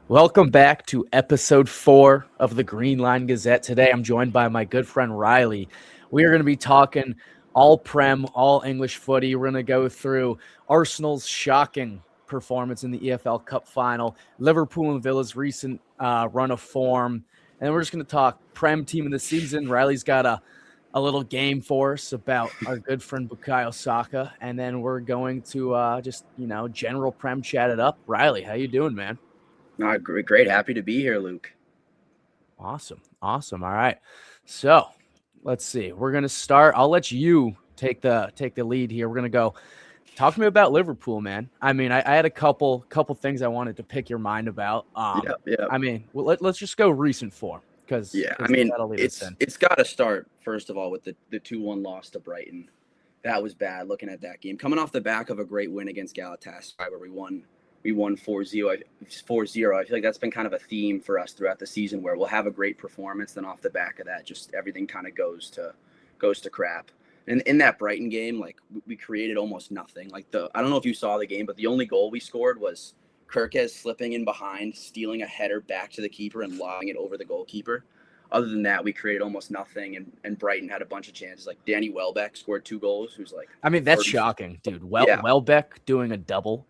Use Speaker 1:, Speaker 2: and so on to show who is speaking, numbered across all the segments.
Speaker 1: Welcome back to episode 4 of the Green Line Gazette. Today I'm joined by my good friend Riley. We are going to be talking all Prem, all English footy. We're going to go through Arsenal's shocking performance in the EFL Cup final, Liverpool and Villa's recent run of form, and we're just going to talk Prem team of the season. Riley's got a little game for us about our good friend Bukayo Saka, and then we're going to general Prem chat it up. Riley, how you doing, man?
Speaker 2: Great. Happy to be here, Luke.
Speaker 1: Awesome. All right. So let's see. We're gonna start. I'll let you take the lead here. We're gonna go. Talk to me about Liverpool, man. I mean, I had a couple things I wanted to pick your mind about.
Speaker 2: Yeah.
Speaker 1: I mean, let's just go recent form because that'll lead us in.
Speaker 2: It's got to start first of all with the 2-1 loss to Brighton. That was bad. Looking at that game, coming off the back of a great win against Galatasaray, where we won 4-0. I feel like that's been kind of a theme for us throughout the season, where we'll have a great performance, then off the back of that, just everything kind of goes to crap. And in that Brighton game, like we created almost nothing. Like I don't know if you saw the game, but the only goal we scored was Kirkes slipping in behind, stealing a header back to the keeper and lobbing it over the goalkeeper. Other than that, we created almost nothing, and Brighton had a bunch of chances. Like Danny Welbeck scored 2 goals, who's like,
Speaker 1: I mean, that's shocking, dude. Welbeck doing a double.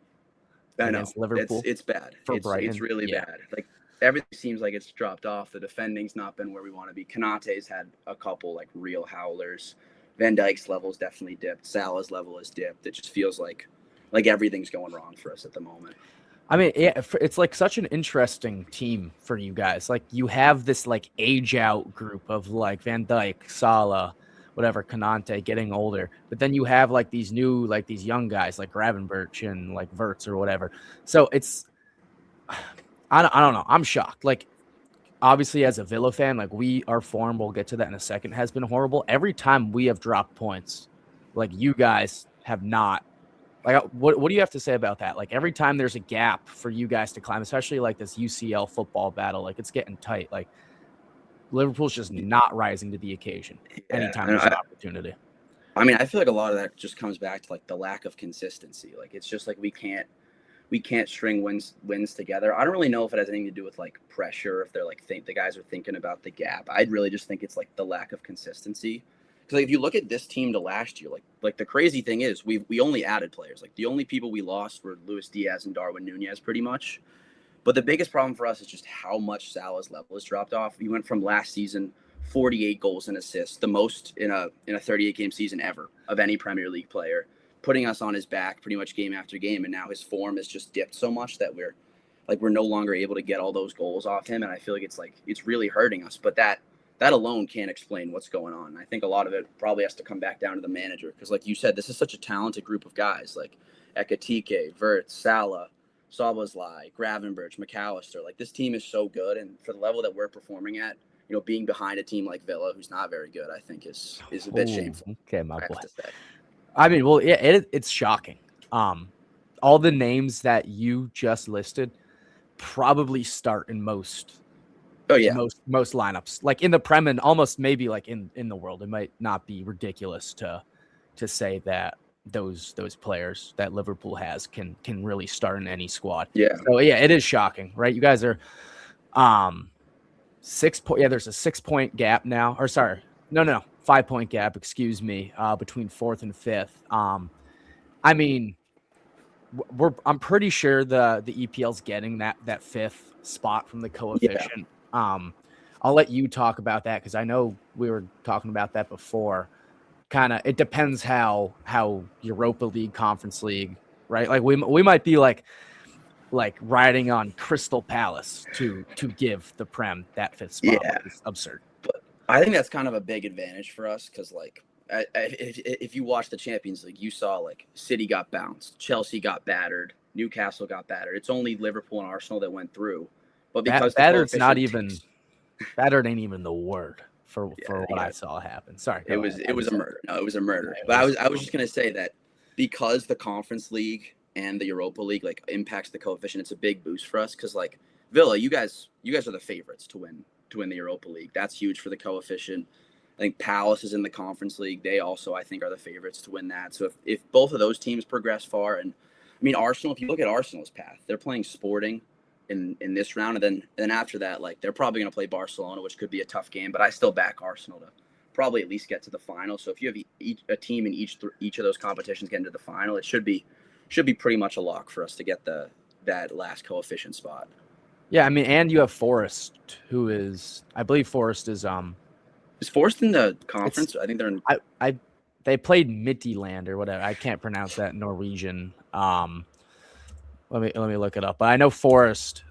Speaker 2: I know.
Speaker 1: Against Liverpool.
Speaker 2: It's bad. It's really bad. Like everything seems like it's dropped off. The defending's not been where we want to be. Kanate's had a couple like real howlers. Van Dijk's level's definitely dipped. Salah's level has dipped. It just feels like everything's going wrong for us at the moment.
Speaker 1: I mean, it's like such an interesting team for you guys. Like you have this like age out group of like Van Dijk, Salah, whatever, Kanante getting older, but then you have like these new, like these young guys like Gravenberch and like Verts or whatever. So it's, I don't know. I'm shocked. Like obviously as a Villa fan, like our form, we'll get to that in a second, has been horrible. Every time we have dropped points, like you guys have not. Like what do you have to say about that? Like every time there's a gap for you guys to climb, especially like this UCL football battle, like it's getting tight. Like Liverpool's just not rising to the occasion anytime there's an opportunity.
Speaker 2: I mean, I feel like a lot of that just comes back to like the lack of consistency. Like it's just like we can't string wins together. I don't really know if it has anything to do with like pressure, if they're like the guys are thinking about the gap. I'd really just think it's like the lack of consistency. Because like, if you look at this team to last year, like the crazy thing is we only added players. Like the only people we lost were Luis Diaz and Darwin Nunez, pretty much. But the biggest problem for us is just how much Salah's level has dropped off. He went from last season 48 goals and assists, the most in a 38-game season ever of any Premier League player, putting us on his back pretty much game after game. And now his form has just dipped so much that we're no longer able to get all those goals off him. And I feel like it's really hurting us. But that alone can't explain what's going on. I think a lot of it probably has to come back down to the manager. Because like you said, this is such a talented group of guys like Ekitike, Vert, Salah, Szoboszlai, Gravenberch, McAllister. Like this team is so good, and for the level that we're performing at, being behind a team like Villa, who's not very good, I think is a bit shameful.
Speaker 1: Okay, my boy. I mean, well, it's shocking. All the names that you just listed probably start in most lineups, like in the Prem and almost maybe like in the world. It might not be ridiculous to say that those players that Liverpool has can really start in any squad.
Speaker 2: Yeah.
Speaker 1: So yeah, it is shocking, right? You guys are 6 point. Yeah, there's a 6-point gap now. Or sorry, no, 5-point gap. Excuse me, between 4th and 5th. I mean, I'm pretty sure the EPL's getting that 5th spot from the coefficient. Yeah. I'll let you talk about that because I know we were talking about that before. Kind of, it depends how Europa League, Conference League, right? Like we might be like riding on Crystal Palace to give the Prem that 5th spot.
Speaker 2: Yeah,
Speaker 1: it's absurd.
Speaker 2: But I think that's kind of a big advantage for us because like if you watch the Champions League, you saw like City got bounced, Chelsea got battered, Newcastle got battered. It's only Liverpool and Arsenal that went through. But because
Speaker 1: battered's not even battered ain't even the word. For what I saw happen. Sorry.
Speaker 2: It was a murder. No, it was a murder. But I was just going to say that because the Conference League and the Europa League like impacts the coefficient, it's a big boost for us because like Villa, you guys are the favorites to win the Europa League. That's huge for the coefficient. I think Palace is in the Conference League. They also, I think, are the favorites to win that. So if both of those teams progress far, and I mean Arsenal, if you look at Arsenal's path, they're playing Sporting, in this round, and then after that, like they're probably going to play Barcelona, which could be a tough game. But I still back Arsenal to probably at least get to the final. So if you have a team in each of those competitions get into the final, it should be pretty much a lock for us to get that last coefficient spot.
Speaker 1: Yeah, I mean, and you have Forest, who is, I believe Forest is
Speaker 2: Forest in the conference? I think they're in.
Speaker 1: They played Midtjylland or whatever. I can't pronounce that Norwegian. Let me look it up. But I know Forest.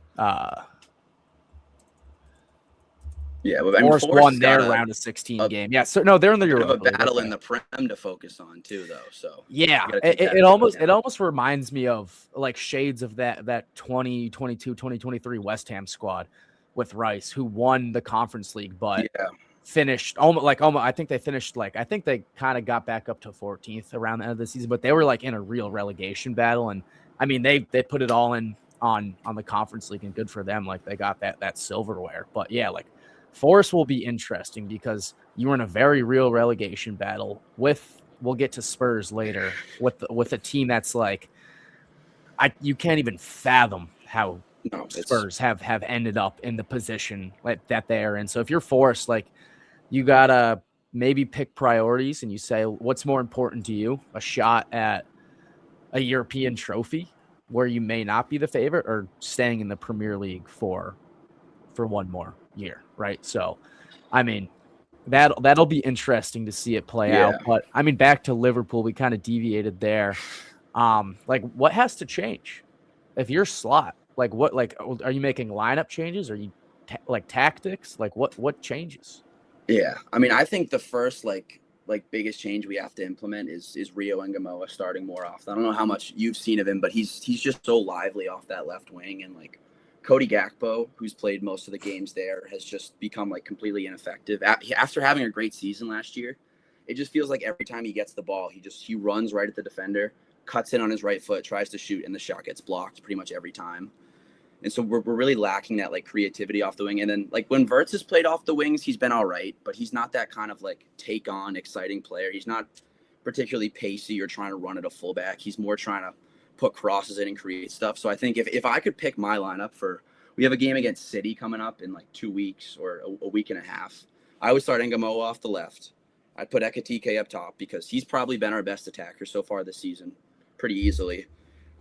Speaker 2: Yeah, but
Speaker 1: Forest won their round of 16 game. Yeah, so no, they're in the Europa.
Speaker 2: A battle in the Prem to focus on too, though. So
Speaker 1: yeah, it almost reminds me of like shades of that 2022, 2023 West Ham squad with Rice, who won the Conference League, but finished almost. I think they finished I think they kind of got back up to 14th around the end of the season, but they were like in a real relegation battle, and I mean they put it all in on the Conference League, and good for them. Like they got that silverware, but yeah, like. Forest will be interesting because you were in a very real relegation battle with. We'll get to Spurs later with a team that's like, you can't even fathom how Spurs have ended up in the position that they are in. So if you're Forest, like you gotta maybe pick priorities and you say what's more important to you: a shot at a European trophy where you may not be the favorite, or staying in the Premier League for one more year, right? So, I mean, that'll be interesting to see it play out. But I mean, back to Liverpool, we kind of deviated there. Like, what has to change if you're Slot? Like, what? Like, are you making lineup changes? Are you tactics? Like, what changes?
Speaker 2: Yeah, I mean, I think the first like biggest change we have to implement is Rio Ngamoa starting more often. I don't know how much you've seen of him, but he's just so lively off that left wing, and like. Cody Gakpo, who's played most of the games there, has just become like completely ineffective. After having a great season last year, it just feels like every time he gets the ball, he runs right at the defender, cuts in on his right foot, tries to shoot, and the shot gets blocked pretty much every time. And so we're really lacking that like creativity off the wing. And then like when Wirtz has played off the wings, he's been all right, but he's not that kind of like take on exciting player. He's not particularly pacey or trying to run at a fullback. He's more trying to put crosses in and create stuff. So I think if I could pick my lineup we have a game against City coming up in like 2 weeks or a week and a half. I would start Ngamoa off the left. I'd put Ekitike up top because he's probably been our best attacker so far this season pretty easily.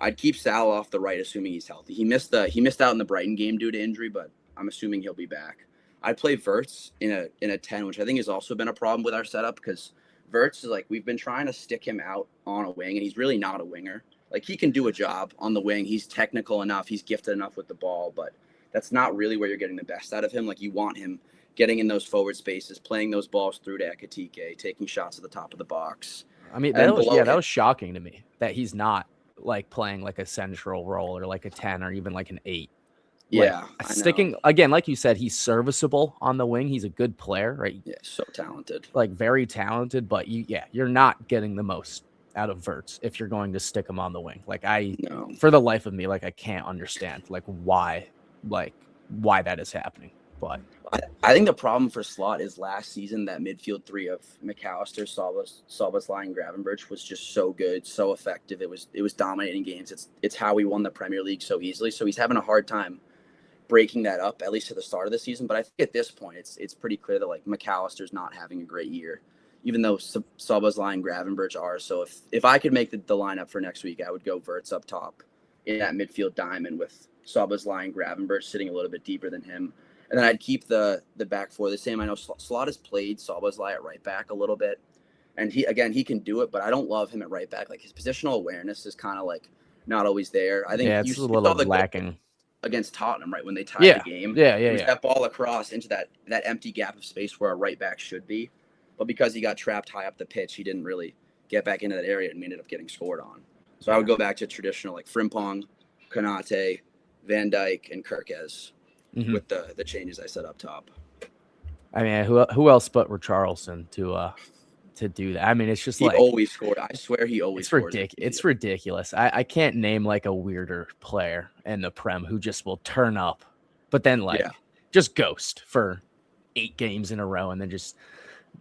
Speaker 2: I'd keep Salah off the right, assuming he's healthy. He missed out in the Brighton game due to injury, but I'm assuming he'll be back. I'd play Wirtz in a 10, which I think has also been a problem with our setup because Wirtz is like, we've been trying to stick him out on a wing, and he's really not a winger. Like, he can do a job on the wing. He's technical enough. He's gifted enough with the ball, but that's not really where you're getting the best out of him. Like, you want him getting in those forward spaces, playing those balls through to Ekitike, taking shots at the top of the box.
Speaker 1: I mean, that was shocking to me that he's not like playing like a central role or like a 10 or even like an 8.
Speaker 2: Yeah.
Speaker 1: Like, sticking again, like you said, he's serviceable on the wing. He's a good player, right?
Speaker 2: Yeah, so talented.
Speaker 1: Like, very talented, but you're not getting the most out of Wirtz if you're going to stick him on the wing. Like, for the life of me, like I can't understand like why that is happening. But
Speaker 2: I think the problem for Slot is last season that midfield three of McAllister, Szoboszlai, and Gravenberch was just so good, so effective. It was dominating games. It's how we won the Premier League so easily. So he's having a hard time breaking that up, at least at the start of the season. But I think at this point, it's pretty clear that like McAllister's not having a great year, even though Szoboszlai and Gravenberch are. So if I could make the lineup for next week, I would go Wirtz up top in that midfield diamond with Szoboszlai and Gravenberch sitting a little bit deeper than him. And then I'd keep the back four the same. I know Slot has played Szoboszlai at right back a little bit. And he can do it, but I don't love him at right back. Like, his positional awareness is kind of like not always there. I think
Speaker 1: it's a little lacking
Speaker 2: against Tottenham, right, when they tied the game. That ball across into that empty gap of space where a right back should be. But because he got trapped high up the pitch, he didn't really get back into that area and ended up getting scored on. So I would go back to traditional like Frimpong, Konate, Van Dijk, and Kirkez. With the changes I set up top.
Speaker 1: I mean, who else but Richarlison to do that? I mean, it's just
Speaker 2: he always scored. I swear he always scores.
Speaker 1: It's ridiculous. I can't name like a weirder player in the Prem who just will turn up, but then just ghost for 8 games in a row and then just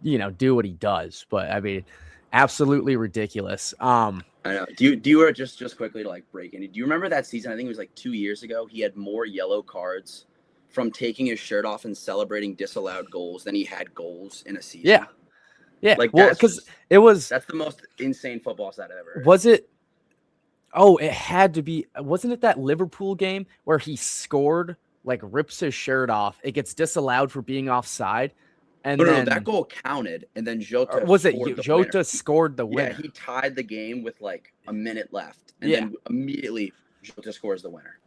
Speaker 1: do what he does. But I mean, absolutely ridiculous.
Speaker 2: I I know. Do you just quickly to like break in? Do you remember that season? I think it was like 2 years ago. He had more yellow cards from taking his shirt off and celebrating disallowed goals than he had goals in a
Speaker 1: Yeah,
Speaker 2: season.
Speaker 1: yeah.
Speaker 2: Like
Speaker 1: Well, because it
Speaker 2: that's the most insane football stat I've ever heard.
Speaker 1: was it? Oh, it had to be. Wasn't it that Liverpool game where he scored, like rips his shirt off? It gets disallowed for being offside,
Speaker 2: No,
Speaker 1: and
Speaker 2: no, no. That
Speaker 1: then
Speaker 2: goal counted, and then
Speaker 1: or
Speaker 2: Jota
Speaker 1: was it
Speaker 2: scored the winner.
Speaker 1: Jota scored the
Speaker 2: Yeah,
Speaker 1: winner?
Speaker 2: he tied the game with like a minute left, and
Speaker 1: Yeah,
Speaker 2: then immediately Jota scores the winner.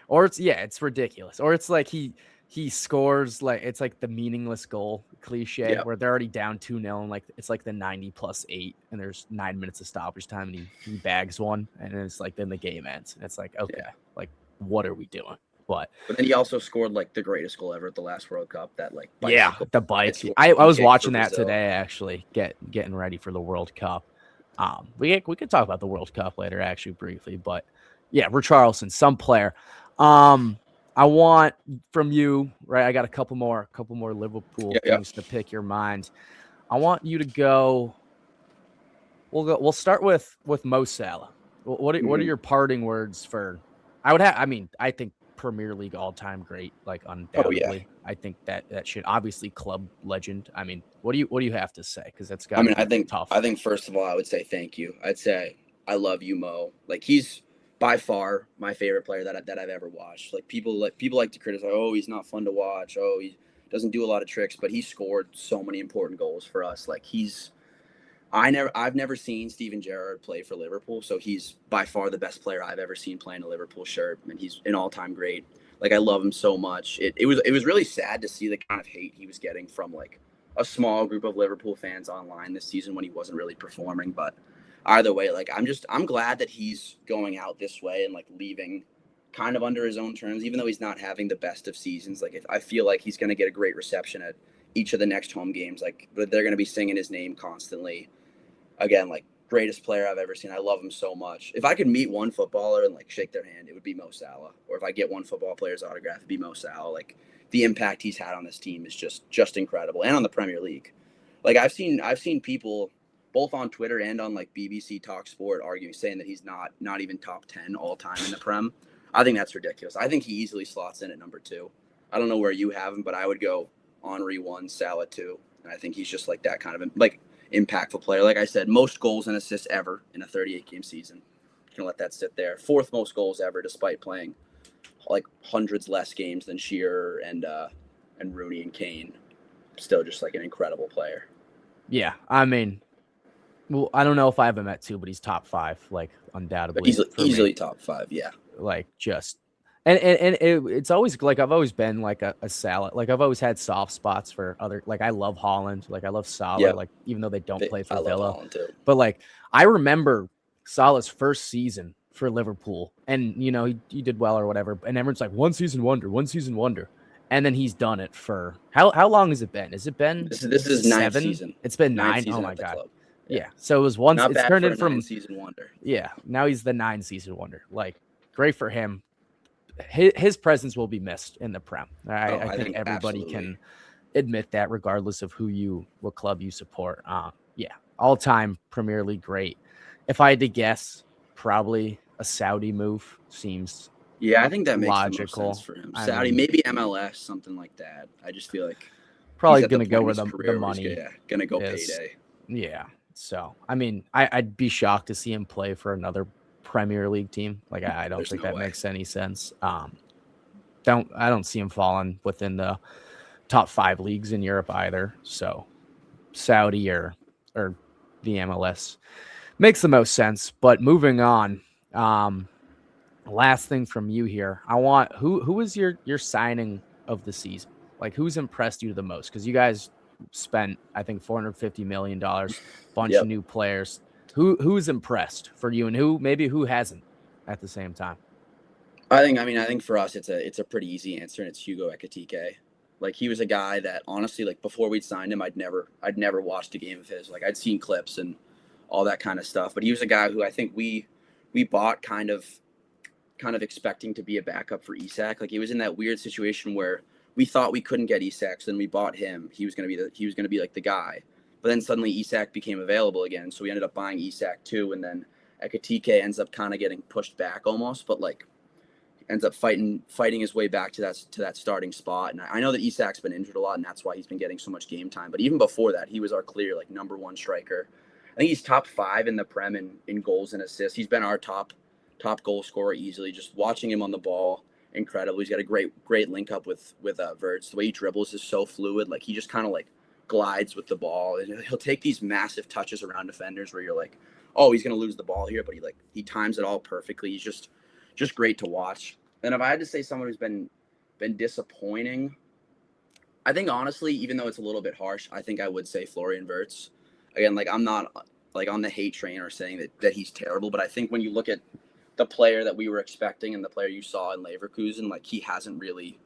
Speaker 1: or it's ridiculous, or it's like he scores like it's like the meaningless goal cliche
Speaker 2: Yep.
Speaker 1: where they're already down 2-0 and like it's like the 90+8 and there's 9 minutes of stoppage time and he bags one and it's like then the game ends and it's like okay,
Speaker 2: Yeah.
Speaker 1: like what are we doing? But
Speaker 2: But then he also scored like the greatest goal ever at the last World Cup. That like
Speaker 1: yeah,
Speaker 2: bicycle.
Speaker 1: the
Speaker 2: It
Speaker 1: bike.
Speaker 2: scored
Speaker 1: I was
Speaker 2: PK for
Speaker 1: watching that
Speaker 2: Brazil.
Speaker 1: today actually, getting ready for the World Cup. We could talk about the World Cup later actually briefly, but yeah, Richarlison, some player. I want from you, right? I got a couple more Liverpool
Speaker 2: Yeah.
Speaker 1: things to pick your mind. I want you to go. We'll start with Mo Salah. What are
Speaker 2: Mhm.
Speaker 1: your parting words for? I would have. I mean, I think Premier League all time great, like
Speaker 2: Oh yeah.
Speaker 1: undoubtedly. I think that should obviously club legend. I mean, what do you have to say? Because that's got
Speaker 2: I
Speaker 1: to
Speaker 2: mean,
Speaker 1: be
Speaker 2: I
Speaker 1: tough.
Speaker 2: think first of all, I would say thank you. I'd say I love you, Mo. Like he's by far my favorite player that I've ever watched. Like people like to criticize. Oh, he's not fun to watch. Oh, he doesn't do a lot of tricks, but he scored so many important goals for us. Like I've never seen Steven Gerrard play for Liverpool, so he's by far the best player I've ever seen play in a Liverpool shirt, and he's an all-time great. Like I love him so much. It was really sad to see the kind of hate he was getting from like a small group of Liverpool fans online this season when he wasn't really performing. But either way, like I'm glad that he's going out this way and like leaving kind of under his own terms, even though he's not having the best of seasons. Like I feel like he's going to get a great reception at each of the next home games. Like they're going to be singing his name constantly again, like greatest player I've ever seen. I love him so much. If I could meet one footballer and like shake their hand, it would be Mo Salah. Or if I get one football player's autograph, it'd be Mo Salah. Like the impact he's had on this team is just incredible, and on the Premier League. Like I've seen people both on Twitter and on like BBC Talk Sport arguing, saying that he's not even top 10 all time in the Prem. I think that's ridiculous. I think he easily slots in at number 2. I don't know where you have him, but I would go Henry 1, Salah 2, and I think he's just like that kind of like impactful player. Like I said, most goals and assists ever in a 38 game season. Gonna let that sit there. 4th most goals ever, despite playing like hundreds less games than Shearer and Rooney and Kane. Still just like an incredible player.
Speaker 1: Yeah, I mean, well, I don't know if I have him at 2, but he's top 5, like
Speaker 2: But
Speaker 1: undoubtedly
Speaker 2: easily top 5. Yeah.
Speaker 1: like just it's always like I've always been like a salad. Like I've always had soft spots for other. Like I love Holland. Like I love Salah.
Speaker 2: Yeah.
Speaker 1: Like even though they don't play
Speaker 2: I
Speaker 1: for
Speaker 2: love
Speaker 1: Villa,
Speaker 2: Holland too.
Speaker 1: but like I remember Salah's first season for Liverpool, and he did well or whatever. And everyone's like one season wonder, and then he's done it for how long has it been? Has it been
Speaker 2: This is 9th
Speaker 1: 7?
Speaker 2: season.
Speaker 1: It's been
Speaker 2: 9th
Speaker 1: 9.
Speaker 2: season
Speaker 1: Oh my
Speaker 2: at the
Speaker 1: god.
Speaker 2: club.
Speaker 1: Yeah. So it was once.
Speaker 2: Not
Speaker 1: It's
Speaker 2: bad
Speaker 1: turned
Speaker 2: for
Speaker 1: in
Speaker 2: a
Speaker 1: from
Speaker 2: 9-season wonder.
Speaker 1: yeah. Now he's the 9-season wonder. Like great for him. His presence will be missed in the Prem. I think everybody
Speaker 2: absolutely.
Speaker 1: can admit that, regardless of what club you support. Yeah, all time Premier League great. If I had to guess, probably a Saudi move seems
Speaker 2: Yeah, I think that makes the most
Speaker 1: logical.
Speaker 2: sense for him.
Speaker 1: I
Speaker 2: Saudi,
Speaker 1: mean,
Speaker 2: maybe MLS, something like that. I just feel like
Speaker 1: probably
Speaker 2: he's at the
Speaker 1: gonna go
Speaker 2: point
Speaker 1: where
Speaker 2: in his
Speaker 1: the
Speaker 2: career where
Speaker 1: money
Speaker 2: he's gonna go
Speaker 1: is.
Speaker 2: payday.
Speaker 1: Yeah. So I mean, I'd be shocked to see him play for another Premier League team. Like I don't
Speaker 2: There's
Speaker 1: think
Speaker 2: no
Speaker 1: that
Speaker 2: way.
Speaker 1: makes any sense. I don't see him falling within the top 5 leagues in Europe either. So Saudi or the MLS makes the most sense. But moving on, last thing from you here, I want who is your signing of the season? Like who's impressed you the most? Because you guys spent I think $450 million, bunch of
Speaker 2: Yep.
Speaker 1: new players. Who's impressed for you, and who hasn't at the same time?
Speaker 2: I think for us it's a pretty easy answer, and it's Hugo Ekitike. Like he was a guy that honestly, like before we'd signed him, I'd never watched a game of his. Like I'd seen clips and all that kind of stuff, but he was a guy who I think we bought kind of expecting to be a backup for Isak. Like he was in that weird situation where we thought we couldn't get Isak, so then we bought him. He was gonna be like the guy. But then suddenly Isak became available again, so we ended up buying Isak too, and then Ekitike ends up kind of getting pushed back almost, but like ends up fighting his way back to that starting spot. And I know that Isak's been injured a lot, and that's why he's been getting so much game time. But even before that, he was our clear like number one striker. I think he's top 5 in the Prem in goals and assists. He's been our top goal scorer easily. Just watching him on the ball, incredible. He's got a great link up with Verts. The way he dribbles is so fluid. Like he just kind of like glides with the ball, and he'll take these massive touches around defenders where you're like, oh, he's gonna lose the ball here, but he times it all perfectly. He's just great to watch. And if I had to say someone who's been disappointing, I think honestly, even though it's a little bit harsh, I think I would say Florian Wirtz. Again, like I'm not like on the hate train or saying that he's terrible, but I think when you look at the player that we were expecting and the player you saw in Leverkusen, like he hasn't really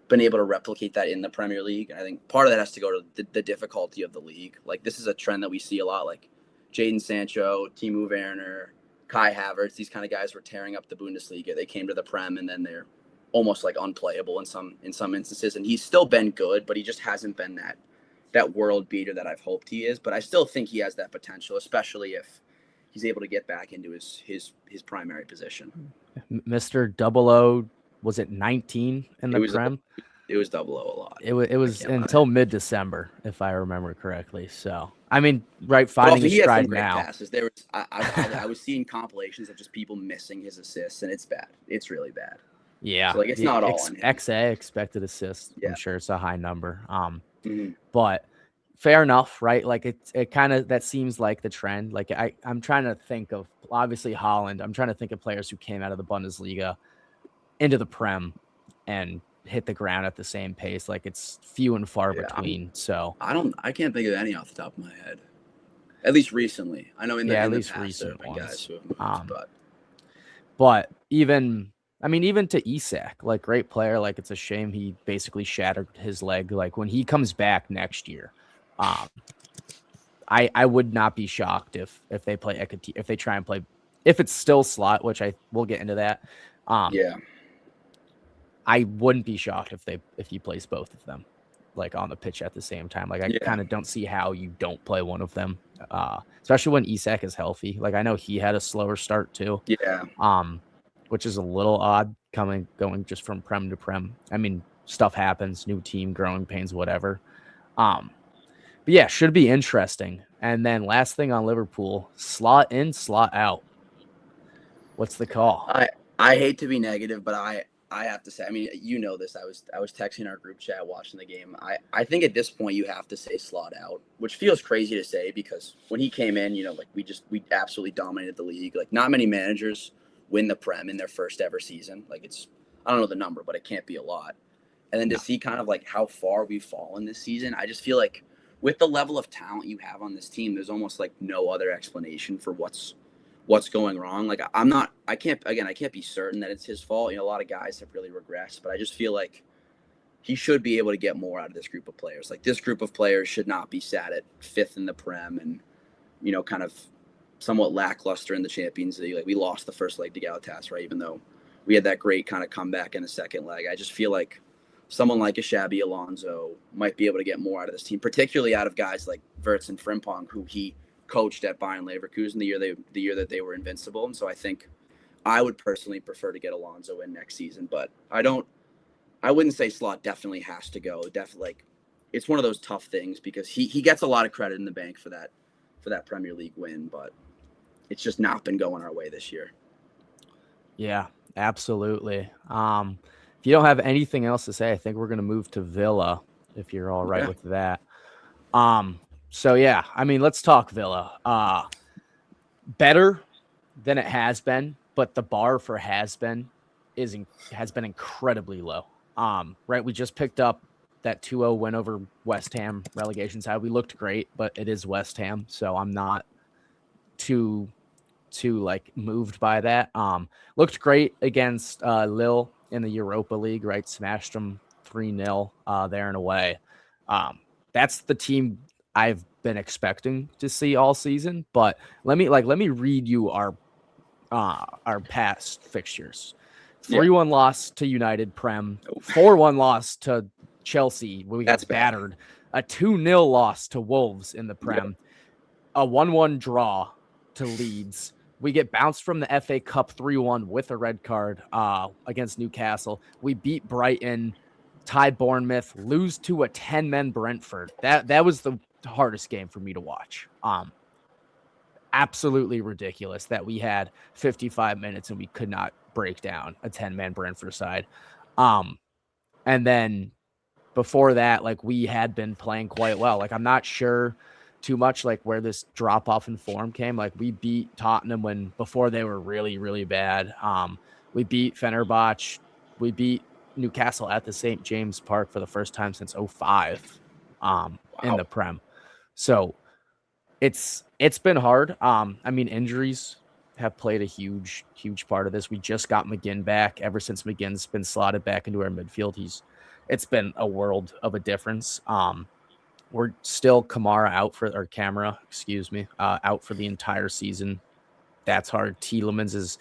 Speaker 2: been able to replicate that in the Premier League. And I think part of that has to go to the difficulty of the league. Like this is a trend that we see a lot, like Jadon Sancho, Timo Werner, Kai Havertz, these kind of guys were tearing up the Bundesliga. They came to the Prem and then they're almost like unplayable in some instances. And he's still been good, but he just hasn't been that world beater that I've hoped he is. But I still think he has that potential, especially if he's able to get back into his primary position.
Speaker 1: Mr. Double O, was it 19 in the Prem?
Speaker 2: It was 00 a lot.
Speaker 1: It was until mid-December, if I remember correctly. So, I mean, right, finding his stride now.
Speaker 2: Passes. There was, I was seeing compilations of just people missing his assists, and it's bad. It's really bad.
Speaker 1: Yeah.
Speaker 2: So, like, it's not all on him.
Speaker 1: XA, expected assists. Yeah. I'm sure it's a high number. But fair enough, right? Like, it kind of, that seems like the trend. Like, I'm trying to think of, obviously, Holland. I'm trying to think of players who came out of the Bundesliga into the Prem and hit the ground at the same pace. Like it's few and far between. So
Speaker 2: I can't think of any off the top of my head. At least recently. I know in the past
Speaker 1: recent ones.
Speaker 2: Guys who have moved,
Speaker 1: but even to Isak, like great player. Like it's a shame he basically shattered his leg. Like when he comes back next year, I would not be shocked if they play Ekiti, if they try and play, if it's still slot, which we'll get into that. I wouldn't be shocked if he plays both of them like on the pitch at the same time. Like I kind of don't see how you don't play one of them, especially when Isak is healthy. Like I know he had a slower start too. Which is a little odd going just from Prem to Prem. I mean, stuff happens, new team, growing pains, whatever. But yeah, should be interesting. And then last thing on Liverpool, slot in, slot out. What's the call?
Speaker 2: I hate to be negative, but I have to say, I mean, you know this. I was texting our group chat watching the game. I think at this point you have to say slot out, which feels crazy to say because when he came in, you know, like we absolutely dominated the league. Like not many managers win the Prem in their first ever season. Like I don't know the number, but it can't be a lot. And then to see kind of like how far we've fallen this season, I just feel like with the level of talent you have on this team, there's almost like no other explanation for what's going wrong. Like I can't be certain that it's his fault. You know, a lot of guys have really regressed, but I just feel like he should be able to get more out of this group of players. Like this group of players should not be sat at 5th in the Prem and, you know, kind of somewhat lackluster in the Champions League. Like we lost the first leg to Galatasaray, even though we had that great kind of comeback in the second leg. I just feel like someone like a Xabi Alonso might be able to get more out of this team, particularly out of guys like Wirtz and Frimpong, who he coached at Bayern Leverkusen the year that they were invincible. And so I think I would personally prefer to get Alonso in next season, but I wouldn't say slot definitely has to go. Definitely, like it's one of those tough things because he gets a lot of credit in the bank for that Premier League win, but it's just not been going our way this year.
Speaker 1: Yeah, absolutely. If you don't have anything else to say, I think we're going to move to Villa if you're all right with that. So yeah, I mean, let's talk Villa. Better than it has been, but the bar for has been incredibly low. Right, we just picked up that 2-0 win over West Ham relegation side. We looked great, but it is West Ham, so I'm not too like moved by that. Looked great against Lille in the Europa League, right? Smashed them 3-0 there and away. That's the team I've been expecting to see all season, but let me read you our past fixtures. 3-1 loss to United Prem, 4-1 loss to Chelsea when we got battered, a 2-0 loss to Wolves in the Prem, a 1-1 draw to Leeds, We get bounced from the FA Cup 3-1 with a red card against Newcastle. We beat Brighton, tie Bournemouth, lose to a 10-man Brentford. That was the hardest game for me to watch. Absolutely ridiculous that we had 55 minutes and we could not break down a 10-man Brentford side. And then before that, like, we had been playing quite well. Like, I'm not sure too much like where this drop off in form came. Like, we beat Tottenham before they were really, really bad. We beat Fenerbahce. We beat Newcastle at the St. James Park for the first time since 05 in the Prem. So it's been hard. I mean, injuries have played a huge part of this. We just got McGinn back. Ever since McGinn's been slotted back into our midfield, it's been a world of a difference. We're still Camara, out for the entire season. That's hard. Tielemans has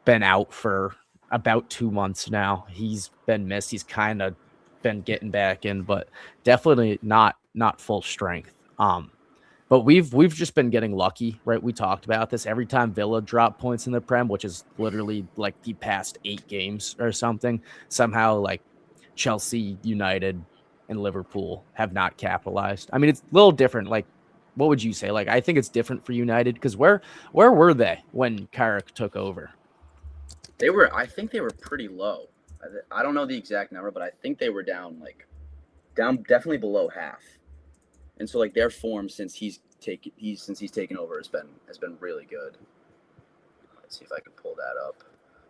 Speaker 1: been out for about 2 months now. He's been missed. He's kind of been getting back in, but definitely not full strength. But we've just been getting lucky, right? We talked about this. Every time Villa drop points in the Prem, which is literally like the past 8 games or something, somehow like Chelsea, United, and Liverpool have not capitalized. I mean, it's a little different. Like, what would you say? Like, I think it's different for United because where were they when Carrick took over?
Speaker 2: I think they were pretty low. I don't know the exact number, but I think they were down definitely below half. And so like their form since he's taken over has been really good. Let's see if I can pull that up.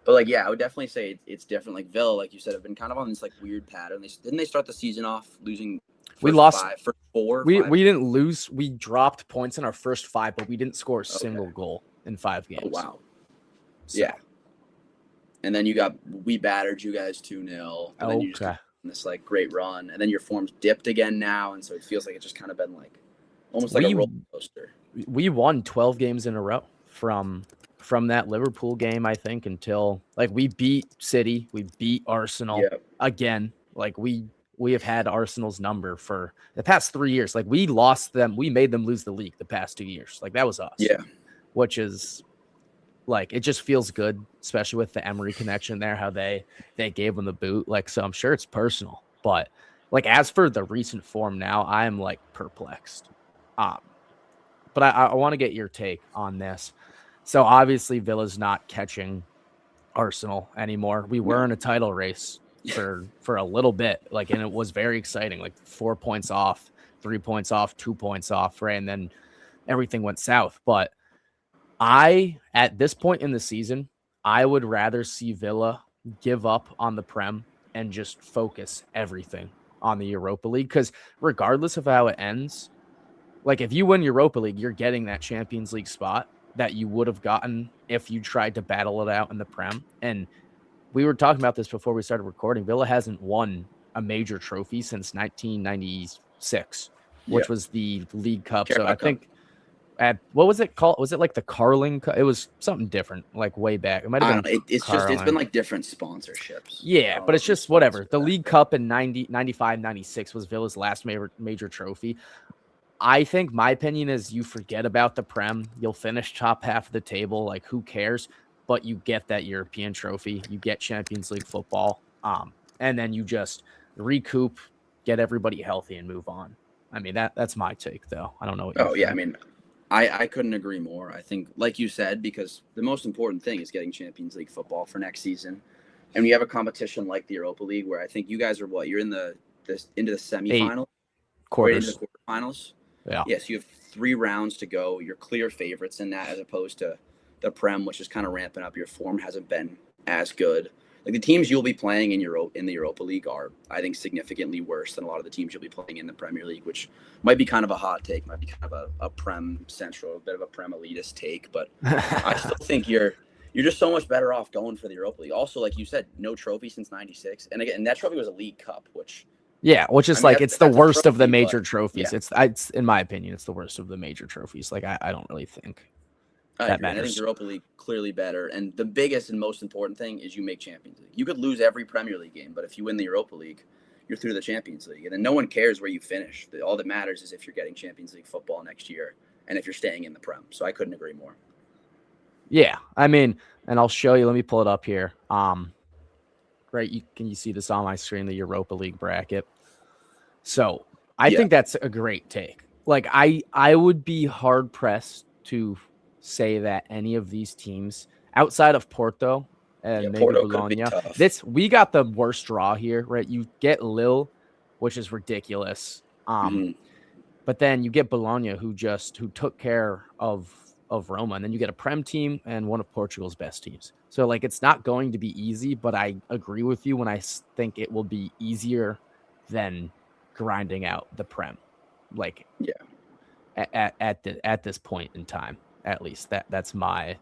Speaker 2: But like, yeah, I would definitely say it's different. Like Villa, like you said, have been kind of on this like weird pattern. Didn't they start the season off losing?
Speaker 1: We lost
Speaker 2: 4.
Speaker 1: We didn't lose. We dropped points in our first 5, but we didn't score a single goal in 5 games.
Speaker 2: Oh, wow. So. Yeah. And then we battered you guys 2-0. And then you just got this like great run. And then your form's dipped again now. And so it feels like it's just kind of been like almost like a roller coaster.
Speaker 1: We won 12 games in a row from that Liverpool game, I think, until like we beat City, we beat Arsenal again. Like we have had Arsenal's number for the past 3 years. Like we lost them. We made them lose the league the past 2 years. Like that was us.
Speaker 2: Yeah.
Speaker 1: Which is like, it just feels good, especially with the Emery connection there, how they gave them the boot. Like, so I'm sure it's personal, but like, as for the recent form now, I'm like perplexed. But I want to get your take on this. So obviously Villa's not catching Arsenal anymore. We were in a title race for a little bit, like, and it was very exciting, like 4 points off, 3 points off, 2 points off, right? And then everything went south. But at this point in the season, I would rather see Villa give up on the Prem and just focus everything on the Europa League. Because regardless of how it ends, like if you win Europa League, you're getting that Champions League spot that you would have gotten if you tried to battle it out in the Prem. And we were talking about this before we started recording. Villa hasn't won a major trophy since 1996, which was the League Cup. So I think what was it called? Was it like the Carling Cup? It was something different, like way back. It might have been.
Speaker 2: It's been like different sponsorships.
Speaker 1: Yeah, but it's just whatever. The League Cup in 95, 96 was Villa's last major trophy. I think my opinion is you forget about the Prem. You'll finish top half of the table. Like, who cares? But you get that European trophy. You get Champions League football. And then you just recoup, get everybody healthy, and move on. I mean, that's my take, though. I don't know what you think.
Speaker 2: Yeah, I mean, I couldn't agree more. I think, like you said, because the most important thing is getting Champions League football for next season. And you have a competition like the Europa League where I think you guys are you're into the semifinals?
Speaker 1: Quarters.
Speaker 2: Into the quarterfinals?
Speaker 1: Yeah.
Speaker 2: Yes, you have 3 rounds to go. You're clear favorites in that, as opposed to the Prem, which is kind of ramping up. Your form hasn't been as good. Like the teams you'll be playing in the Europa League are, I think, significantly worse than a lot of the teams you'll be playing in the Premier League, which might be kind of a hot take, might be kind of a Prem central, a bit of a Prem elitist take, but I still think you're just so much better off going for the Europa League. Also, like you said, no trophy since '96, and again, that trophy was a League Cup, which
Speaker 1: is it's the worst of the major trophies. Yeah. It's in my opinion, it's the worst of the major trophies. Like I don't really think that matters.
Speaker 2: I think Europa League clearly better, and the biggest and most important thing is you make Champions League. You could lose every Premier League game, but if you win the Europa League, you're through the Champions League, and then no one cares where you finish. All that matters is if you're getting Champions League football next year, and if you're staying in the Prem. So I couldn't agree more.
Speaker 1: Yeah, I mean, and I'll show you. Let me pull it up here. Right, can you see this on my screen? The Europa League bracket. So I
Speaker 2: Yeah.
Speaker 1: think that's a great take. Like I would be hard pressed to say that any of these teams outside of Porto
Speaker 2: Yeah.
Speaker 1: and maybe
Speaker 2: Porto could be
Speaker 1: Bologna,
Speaker 2: tough.
Speaker 1: this we got the worst draw here, right? You get Lille, which is ridiculous.
Speaker 2: Hmm.
Speaker 1: But then you get Bologna, who took care of Roma, and then you get a Prem team and one of Portugal's best teams. So like it's not going to be easy, but I agree with you when I think it will be easier than grinding out the Prem, like
Speaker 2: Yeah,
Speaker 1: at this point in time. At least that's my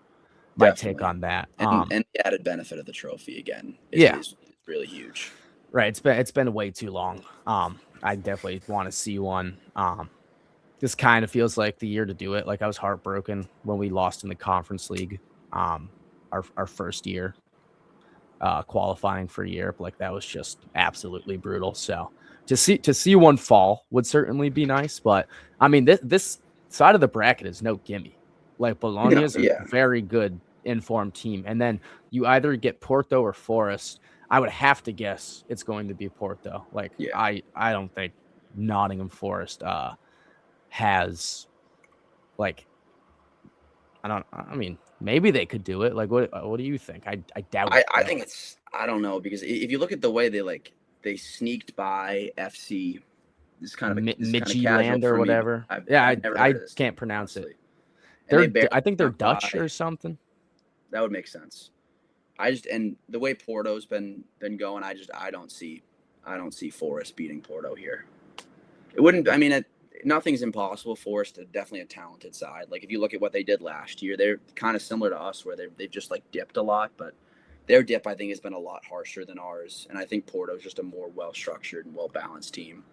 Speaker 1: take
Speaker 2: definitely.
Speaker 1: on that.
Speaker 2: And the added benefit of the trophy again
Speaker 1: Yeah,
Speaker 2: is really huge.
Speaker 1: right. It's been way too long. I definitely want to see one. This kind of feels like the year to do it. Like I was heartbroken when we lost in the Conference League, um, our first year qualifying for Europe. Like that was just absolutely brutal. So to see one fall would certainly be nice. But I mean, this side of the bracket is no gimme. Like Bologna
Speaker 2: No,
Speaker 1: is a
Speaker 2: yeah,
Speaker 1: very good informed team, and then you either get Porto or Forest. I would have to guess it's going to be Porto. Like
Speaker 2: yeah.
Speaker 1: I don't think Nottingham Forest has like I don't. I mean, maybe they could do it. Like, what do you think? I doubt it
Speaker 2: I
Speaker 1: though.
Speaker 2: think it's I don't know because if you look at the way they sneaked by FC, this is kind of
Speaker 1: Midgie
Speaker 2: casual
Speaker 1: Land or
Speaker 2: for me, but
Speaker 1: whatever. Yeah,
Speaker 2: I've never heard
Speaker 1: I
Speaker 2: of this
Speaker 1: can't
Speaker 2: team
Speaker 1: pronounce it.
Speaker 2: honestly, and they barely
Speaker 1: I think they're
Speaker 2: snuck
Speaker 1: Dutch
Speaker 2: by.
Speaker 1: or something.
Speaker 2: That would make sense. I just and the way Porto's been going, I don't see Forest beating Porto here. It wouldn't. I mean, nothing's impossible. Forest is definitely a talented side. Like if you look at what they did last year, they're kind of similar to us, where they've just like dipped a lot, but their dip I think has been a lot harsher than ours. And I think Porto's just a more well structured and well balanced team.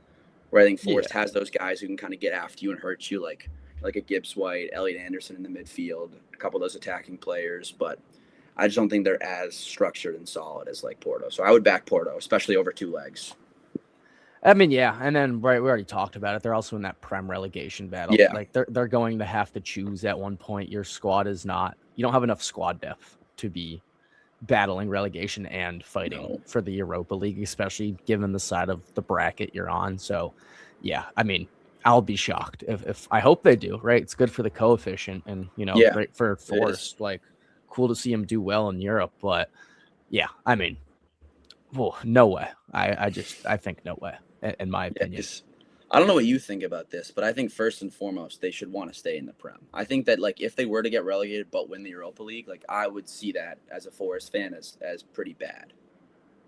Speaker 2: Where I think
Speaker 1: Yeah.
Speaker 2: Forest has those guys who can kind of get after you and hurt you, like a Gibbs White, Elliot Anderson in the midfield, a couple of those attacking players, but. I just don't think they're as structured and solid as like Porto. So I would back Porto, especially over two legs.
Speaker 1: I mean, yeah, and then right, we already talked about it. They're also in that Prem relegation battle.
Speaker 2: Yeah.
Speaker 1: Like they're going to have to choose at one point. Your squad is not. You don't have enough squad depth to be battling relegation and fighting
Speaker 2: No.
Speaker 1: for the Europa League, especially given the side of the bracket you're on. So, yeah, I mean, I'll be shocked if I hope they do. Right, it's good for the coefficient, and
Speaker 2: Yeah,
Speaker 1: great for
Speaker 2: it is.
Speaker 1: Forest. Like, cool to see him do well in Europe. But yeah, I mean, well, no way. I think no way, in my
Speaker 2: Yeah,
Speaker 1: opinion.
Speaker 2: because I don't know what you think about this, but I think first and foremost they should want to stay in the Prem. I think that like if they were to get relegated but win the Europa League, like I would see that as a Forest fan as pretty bad,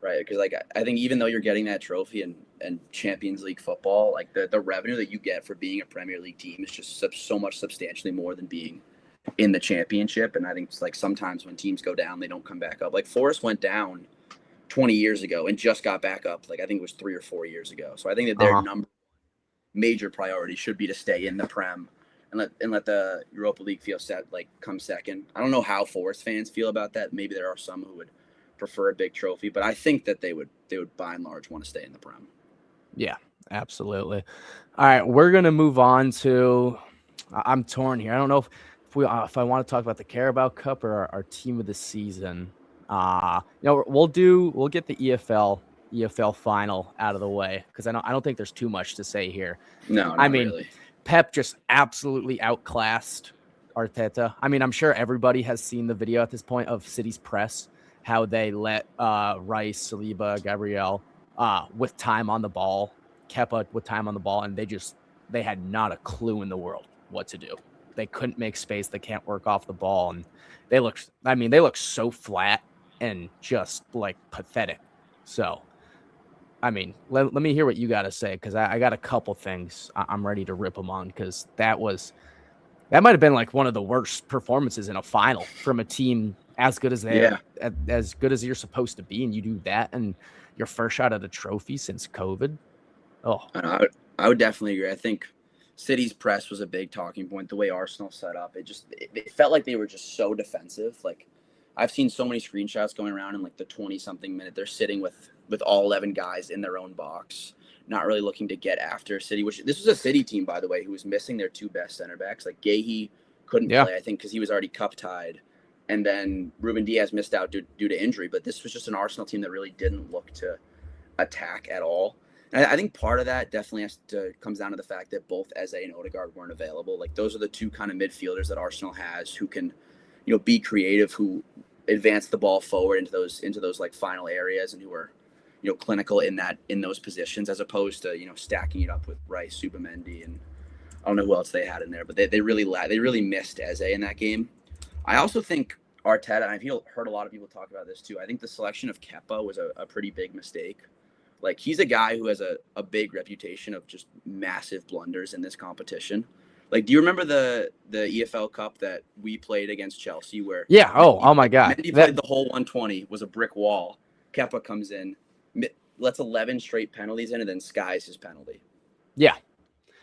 Speaker 2: right? Because like I think even though you're getting that trophy and Champions League football, like the revenue that you get for being a Premier League team is just so much substantially more than being in the championship. And I think it's like sometimes when teams go down, they don't come back up. Like Forest went down 20 years ago and just got back up. Like I think it was 3 or 4 years ago. So I think that
Speaker 1: Uh
Speaker 2: their
Speaker 1: huh.
Speaker 2: number major priority should be to stay in the Prem and let the Europa League feel set like come second. I don't know how Forest fans feel about that. Maybe there are some who would prefer a big trophy, but I think that they would by and large want to stay in the Prem.
Speaker 1: Yeah, absolutely. All right, we're gonna move on to. I'm torn here. I don't know if I want to talk about the Carabao Cup or our team of the season. We'll get the EFL final out of the way because I don't think there's too much to say here.
Speaker 2: No,
Speaker 1: I
Speaker 2: not
Speaker 1: mean,
Speaker 2: really.
Speaker 1: Pep just absolutely outclassed Arteta. I mean, I'm sure everybody has seen the video at this point of City's press, how they let Rice, Saliba, Gabriel with time on the ball, Kepa with time on the ball, and they had not a clue in the world what to do. They couldn't make space. They can't work off the ball, and they look so flat and just like pathetic. So I mean, let me hear what you got to say because I got a couple things I'm ready to rip them on because that might have been like one of the worst performances in a final from a team as good
Speaker 2: Yeah,
Speaker 1: as good as you're supposed to be, and you do that and your first shot at a trophy since COVID. Oh,
Speaker 2: I would definitely agree. I think City's press was a big talking point. The way Arsenal set up, it felt like they were just so defensive. Like I've seen so many screenshots going around in like the 20 something minute. They're sitting with all 11 guys in their own box, not really looking to get after City. Which this was a City team, by the way, who was missing their two best center backs. Like Gahey couldn't
Speaker 1: yeah,
Speaker 2: play, I think, because he was already cup tied. and then Ruben Diaz missed out due to injury. But this was just an Arsenal team that really didn't look to attack at all. And I think part of that definitely comes down to the fact that both Eze and Odegaard weren't available. Like those are the two kind of midfielders that Arsenal has who can, be creative, who advance the ball forward into those like final areas, and who are, clinical in those positions, as opposed to stacking it up with Rice, Subamendi, and I don't know who else they had in there, but they really missed Eze in that game. I also think Arteta, and I've heard a lot of people talk about this too. I think the selection of Kepa was a pretty big mistake. Like he's a guy who has a big reputation of just massive blunders in this competition. Like, do you remember the EFL Cup that we played against Chelsea where
Speaker 1: Yeah. Oh my God.
Speaker 2: Mendy played the whole 120, was a brick wall. Kepa comes in, lets 11 straight penalties in, and then skies his penalty.
Speaker 1: Yeah.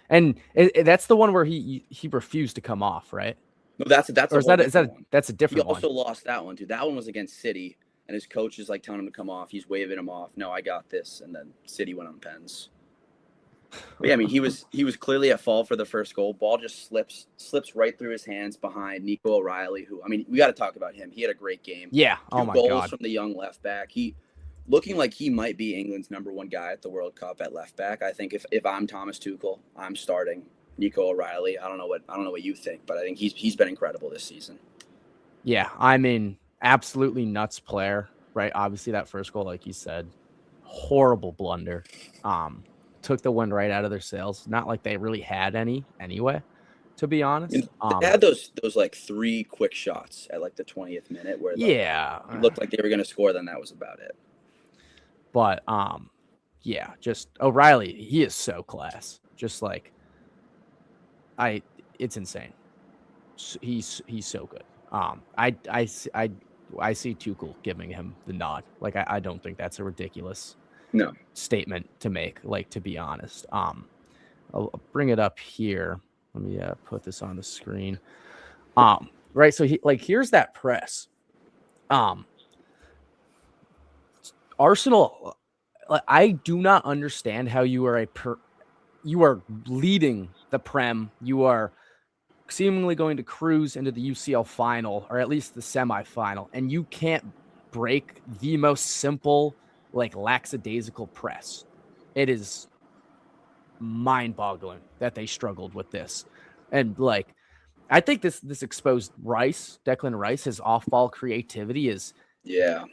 Speaker 1: And that's the one where he refused to come off, right?
Speaker 2: No, that's a
Speaker 1: one. That's a different one.
Speaker 2: He also lost that one too. That one was against City, and his coach is like telling him to come off. He's waving him off. No, I got this. And then City went on pens. But yeah, I mean, he was clearly at fault for the first goal. Ball just slips right through his hands behind Nico O'Reilly, who, I mean, we got to talk about him. He had a great game.
Speaker 1: Yeah. Oh my God. 2 goals
Speaker 2: from the young left back. He looking like he might be England's #1 guy at the World Cup at left back. I think if I'm Thomas Tuchel, I'm starting Nico O'Reilly. I don't know what you think, but I think he's been incredible this season.
Speaker 1: Yeah, I mean, absolutely nuts player, right? Obviously that first goal, like you said, horrible blunder. Took the wind right out of their sails. Not like they really had any anyway, to be honest.
Speaker 2: They had those like 3 quick shots at like the 20th minute where it looked like they were going to score. Then that was about it.
Speaker 1: But yeah, just O'Reilly, he is so class. Just like it's insane. He's so good. I see Tuchel giving him the nod. Like I don't think that's a ridiculous statement to make. Like, to be honest, I'll bring it up here. Let me put this on the screen. Right. So here's that press. Arsenal. I do not understand how you are you are leading the Prem. You are seemingly going to cruise into the UCL final, or at least the semifinal, and you can't break the most simple, like, lackadaisical press. It is mind-boggling that they struggled with this. And like, I think this exposed Declan Rice, his off-ball creativity is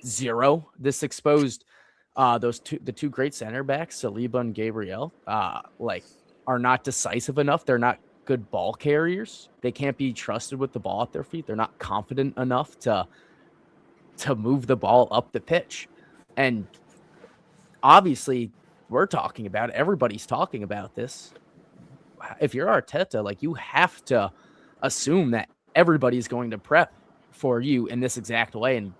Speaker 1: zero. This exposed the two great center backs, Saliba and Gabriel, are not decisive enough. They're not good ball carriers. They can't be trusted with the ball at their feet. They're not confident enough to move the ball up the pitch. And obviously we're talking about it. Everybody's talking about this. If you're Arteta, like, you have to assume that everybody's going to prep for you in this exact way. And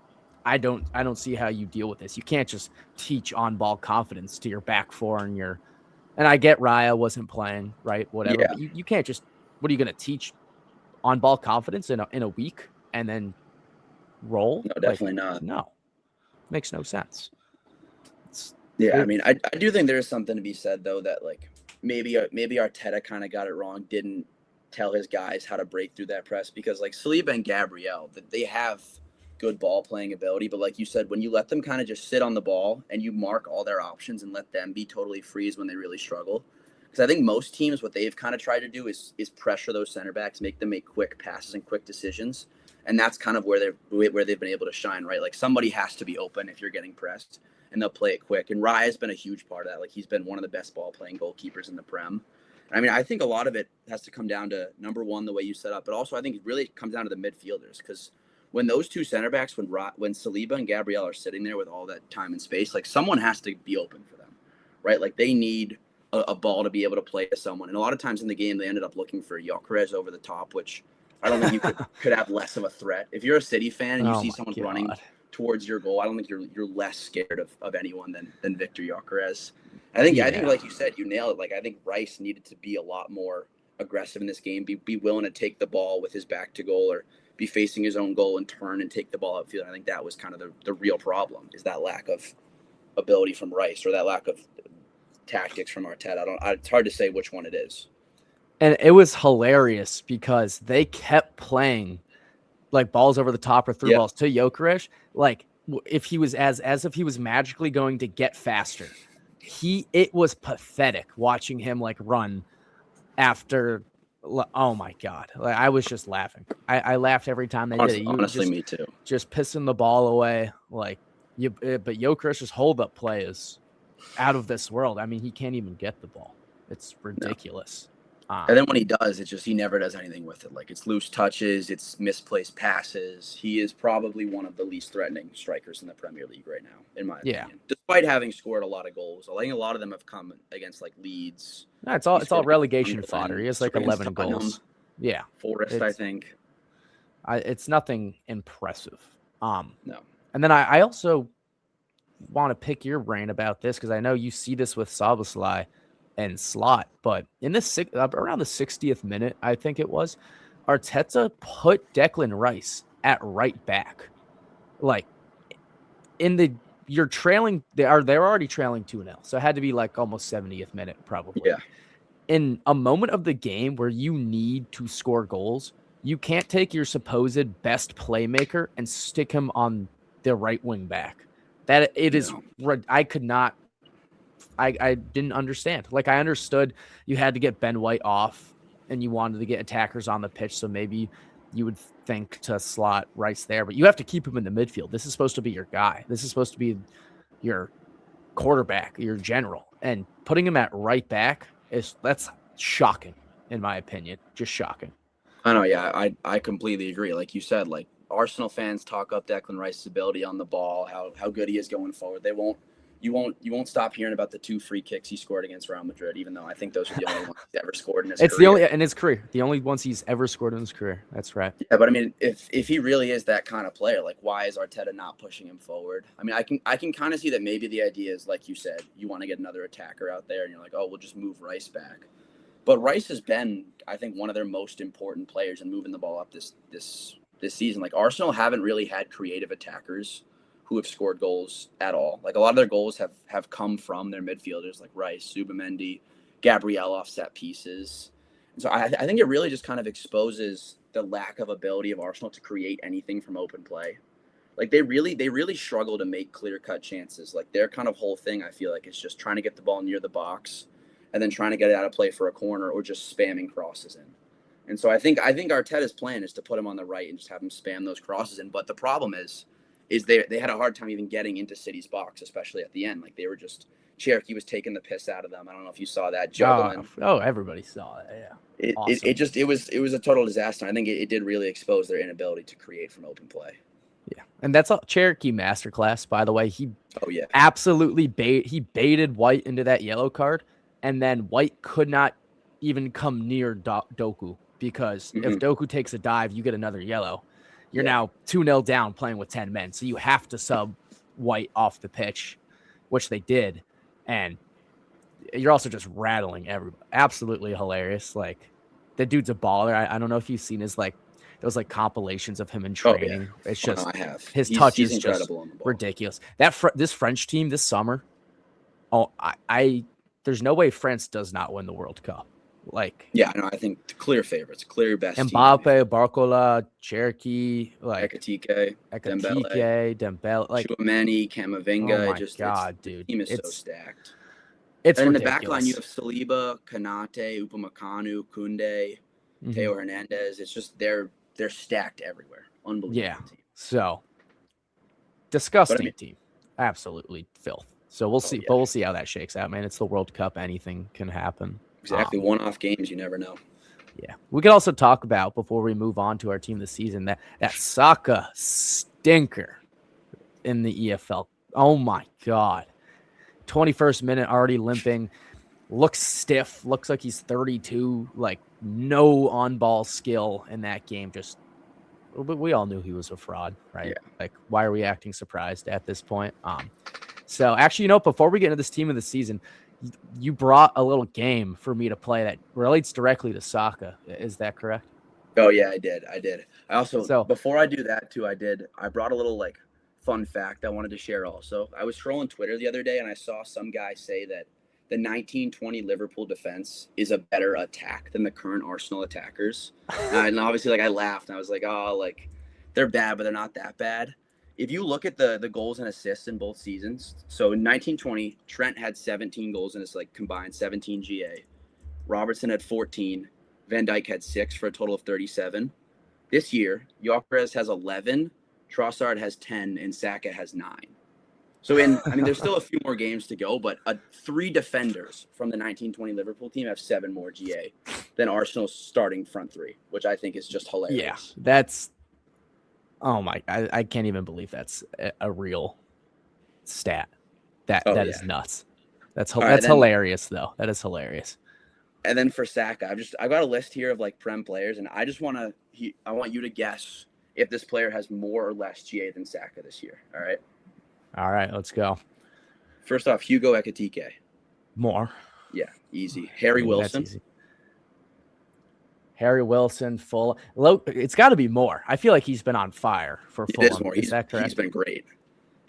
Speaker 1: I don't see how you deal with this. You can't just teach on-ball confidence to your back four and I get Raya wasn't playing, right? Whatever.
Speaker 2: Yeah.
Speaker 1: But you can't just, what are you going to teach on-ball confidence in a week and then roll?
Speaker 2: No, definitely not.
Speaker 1: No. Makes no sense.
Speaker 2: I mean, I do think there's something to be said, though, that like maybe Arteta kind of got it wrong, didn't tell his guys how to break through that press, because like Saliba and Gabriel, they have good ball playing ability, but like you said, when you let them kind of just sit on the ball and you mark all their options and let them be totally free is when they really struggle. Because I think most teams, what they've kind of tried to do is pressure those center backs, make them make quick passes and quick decisions, and that's kind of where they've been able to shine, right? Like somebody has to be open if you're getting pressed, and they'll play it quick. And Raya's been a huge part of that. Like, he's been one of the best ball playing goalkeepers in the Prem. I mean, I think a lot of it has to come down to, number one, the way you set up, but also I think it really comes down to the midfielders, because when those two center backs, when Saliba and Gabriel are sitting there with all that time and space, like someone has to be open for them, right? Like they need a ball to be able to play to someone. And a lot of times in the game, they ended up looking for Gyökeres over the top, which I don't think you could have less of a threat. If you're a City fan and you see someone running towards your goal, I don't think you're less scared of anyone than Victor Gyökeres. I think like you said, you nailed it. Like, I think Rice needed to be a lot more aggressive in this game, be willing to take the ball with his back to goal, or be facing his own goal and turn and take the ball upfield. I think that was kind of the real problem, is that lack of ability from Rice, or that lack of tactics from Arteta. It's hard to say which one it is.
Speaker 1: And it was hilarious because they kept playing like balls over the top or through
Speaker 2: Yeah.
Speaker 1: balls to Gyökeres, like if he was as if he was magically going to get faster. It was pathetic watching him like run after. Oh my god! Like, I was just laughing. I laughed every time they did it.
Speaker 2: Honestly, me too.
Speaker 1: Just pissing the ball away. Like but Gyökeres's hold up play is out of this world. I mean, he can't even get the ball. It's ridiculous. No.
Speaker 2: And then when he does, it's just he never does anything with it. Like it's loose touches, it's misplaced passes. He is probably one of the least threatening strikers in the Premier League right now, in my opinion. Despite having scored a lot of goals, I think a lot of them have come against like Leeds.
Speaker 1: No, it's all relegation fodder. He has like 11 goals. Yeah,
Speaker 2: Forest, I think.
Speaker 1: It's nothing impressive.
Speaker 2: No.
Speaker 1: And then I also want to pick your brain about this because I know you see this with Szoboszlai and Slot, but in this around the 60th minute, I think it was, Arteta put Declan Rice at right back. Like you're trailing, they're already trailing 2-0, so it had to be like almost 70th minute probably.
Speaker 2: Yeah.
Speaker 1: In a moment of the game where you need to score goals, you can't take your supposed best playmaker and stick him on the right wing back. That it is, I could not. I didn't understand. Like, I understood you had to get Ben White off and you wanted to get attackers on the pitch, so maybe you would think to slot Rice there, but you have to keep him in the midfield. This is supposed to be your guy. This is supposed to be your quarterback, your general. And putting him at right back, that's shocking, in my opinion. Just shocking.
Speaker 2: I know, yeah. I completely agree. Like you said, like Arsenal fans talk up Declan Rice's ability on the ball, how good he is going forward. You won't stop hearing about the 2 free kicks he scored against Real Madrid, even though I think those are the only ones he's ever scored in his career.
Speaker 1: The only ones he's ever scored in his career. That's right.
Speaker 2: Yeah, but I mean, if he really is that kind of player, like why is Arteta not pushing him forward? I mean, I can kind of see that maybe the idea is, like you said, you want to get another attacker out there, and you're like, oh, we'll just move Rice back. But Rice has been, I think, one of their most important players in moving the ball up this season. Like Arsenal haven't really had creative attackers who have scored goals at all. Like a lot of their goals have come from their midfielders like Rice, Subamendi, Gabriel off set pieces. And so I think it really just kind of exposes the lack of ability of Arsenal to create anything from open play. Like they really struggle to make clear-cut chances. Like their kind of whole thing, I feel like, is just trying to get the ball near the box and then trying to get it out of play for a corner or just spamming crosses in. And so I think Arteta's plan is to put him on the right and just have him spam those crosses in. But the problem is they had a hard time even getting into City's box, especially at the end. Like they were just, Cherokee was taking the piss out of them. I don't know if you saw that. Juggling.
Speaker 1: Oh, everybody saw it. Yeah.
Speaker 2: It was a total disaster. I think it did really expose their inability to create from open play.
Speaker 1: Yeah, and that's a Cherokee masterclass, by the way. He absolutely baited White into that yellow card, and then White could not even come near Doku because if Doku takes a dive, you get another yellow. You're now 2-0 down playing with 10 men. So you have to sub White off the pitch, which they did. And you're also just rattling everybody. Absolutely hilarious. Like, the dude's a baller. I don't know if you've seen his, like, those, like, compilations of him in training. Oh, yeah. It's just,
Speaker 2: I have.
Speaker 1: His touch is just ridiculous. This French team this summer, there's no way France does not win the World Cup. Like,
Speaker 2: yeah, no, I think the clear favorites, clear best.
Speaker 1: Mbappe, team. Barcola, Cherokee, like
Speaker 2: Ekitike,
Speaker 1: Dembele, like
Speaker 2: Tchouaméni, Camavinga.
Speaker 1: Oh my god, dude!
Speaker 2: The team is so stacked.
Speaker 1: It's
Speaker 2: and in
Speaker 1: ridiculous.
Speaker 2: the back line, you have Saliba, Kanate, Upamecano, Koundé, Theo Hernandez. It's just they're stacked everywhere. Unbelievable.
Speaker 1: Yeah. Team. So disgusting team. Absolutely filth. So we'll see, but we'll see how that shakes out, man. It's the World Cup. Anything can happen.
Speaker 2: Exactly. One-off games, you never know.
Speaker 1: Yeah. We could also talk about, before we move on to our team this season, that Saka stinker in the EFL. Oh, my God. 21st minute, already limping. Looks stiff. Looks like he's 32. Like, no on-ball skill in that game. But we all knew he was a fraud, right?
Speaker 2: Yeah.
Speaker 1: Like, why are we acting surprised at this point? So, actually, before we get into this team of the season, you brought a little game for me to play that relates directly to Saka. Is that correct?
Speaker 2: Oh, yeah, I did. I also, before I do that too, I brought a little like fun fact I wanted to share also. I was scrolling Twitter the other day and I saw some guy say that the 1920 Liverpool defense is a better attack than the current Arsenal attackers. And obviously, like, I laughed and I was like, oh, like they're bad, but they're not that bad. If you look at the goals and assists in both seasons, so in 1920, Trent had 17 goals in his like combined 17 GA. Robertson had 14. Van Dijk had 6 for a total of 37. This year, Gyökeres has 11, Trossard has 10, and Saka has 9. So there's still a few more games to go, but 3 defenders from the 1920 Liverpool team have 7 more GA than Arsenal's starting front 3, which I think is just hilarious.
Speaker 1: Yeah, that's I can't even believe that's a real stat. That is nuts. That's hilarious though. That is hilarious.
Speaker 2: And then for Saka, I've got a list here of like Prem players, and I just want you to guess if this player has more or less GA than Saka this year.
Speaker 1: All right, let's go.
Speaker 2: First off, Hugo Ekitike.
Speaker 1: More.
Speaker 2: Yeah, easy. Harry Wilson.
Speaker 1: That's easy. Harry Wilson, Fulham. It's got to be more. I feel like he's been on fire for Fulham. Is that correct?
Speaker 2: He's been great.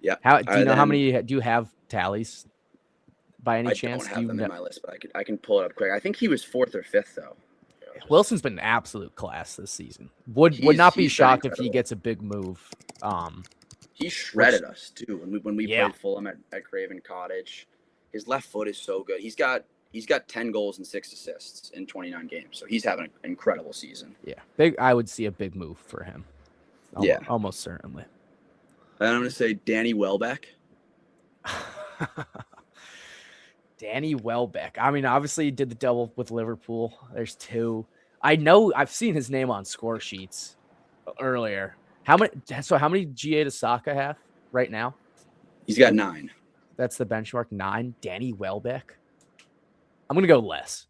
Speaker 2: Yeah.
Speaker 1: Do you know how many? Do you have tallies by any chance?
Speaker 2: I don't have them in my list, but I can pull it up quick. I think he was 4th or 5th though.
Speaker 1: Wilson's been absolute class this season. Would not be shocked if he gets a big move.
Speaker 2: He shredded us too when we played Fulham at Craven Cottage. His left foot is so good. He's got 10 goals and 6 assists in 29 games. So he's having an incredible season.
Speaker 1: Yeah. I would see a big move for him. Almost certainly.
Speaker 2: And I'm going to say Danny Welbeck.
Speaker 1: Danny Welbeck. I mean, obviously he did the double with Liverpool. There's 2. I know I've seen his name on score sheets earlier. How many GA does Saka have right now?
Speaker 2: He's got 9.
Speaker 1: That's the benchmark. 9. Danny Welbeck. I'm going to go less.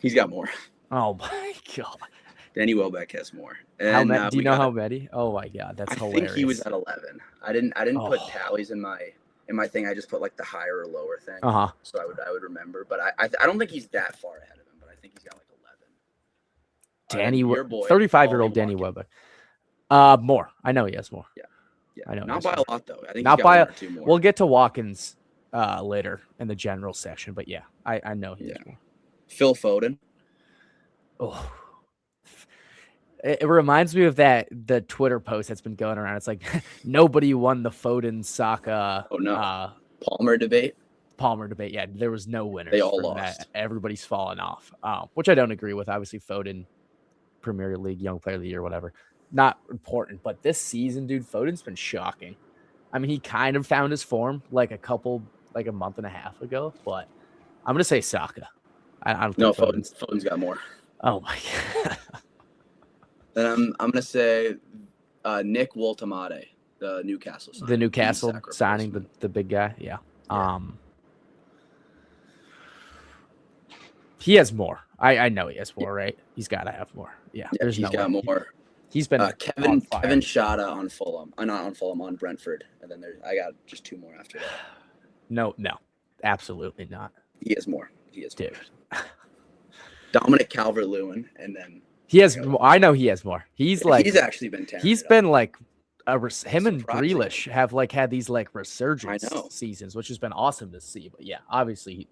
Speaker 2: He's got more.
Speaker 1: Oh, my God.
Speaker 2: Danny Welbeck has more. And,
Speaker 1: do you know how many? Oh, my God. That's hilarious.
Speaker 2: I think he was at 11. I didn't put tallies in my thing. I just put like the higher or lower thing. So I would remember. But I don't think he's that far ahead of him. But I think he's got like 11.
Speaker 1: 35-year-old Danny Welbeck. More. I know he has more.
Speaker 2: Yeah.
Speaker 1: I know.
Speaker 2: Not by a lot though. I think
Speaker 1: not by
Speaker 2: 1 or 2 more.
Speaker 1: We'll get to Watkins later in the general section, but yeah, I know he has more.
Speaker 2: Phil Foden.
Speaker 1: Oh, it reminds me of the Twitter post that's been going around. It's like nobody won the Foden Saka.
Speaker 2: Oh no. Palmer debate.
Speaker 1: Yeah, there was no winners.
Speaker 2: They all lost.
Speaker 1: Everybody's fallen off, which I don't agree with. Obviously, Foden, Premier League, Young Player of the Year, whatever. Not important, but this season, dude, Foden's been shocking. I mean, he kind of found his form like a month and a half ago, but I'm gonna say Saka. I don't think
Speaker 2: Foden's got more.
Speaker 1: Oh my God.
Speaker 2: Then I'm gonna say Nick Woltemade, the Newcastle signing.
Speaker 1: The Newcastle signing, the big guy, yeah. He has more. I know he has more, right? He's got to have more. Yeah,
Speaker 2: there's he's got more.
Speaker 1: He's been
Speaker 2: Kevin Shada on Fulham. Not on Fulham, on Brentford. And then I got just 2 more after that.
Speaker 1: No, absolutely not.
Speaker 2: He has more.
Speaker 1: Dude.
Speaker 2: Dominic Calvert-Lewin, and then
Speaker 1: he has. I know he has more. He's
Speaker 2: actually been tearing.
Speaker 1: He's been like him and Grealish have like had these like resurgence seasons, which has been awesome to see. But yeah, obviously,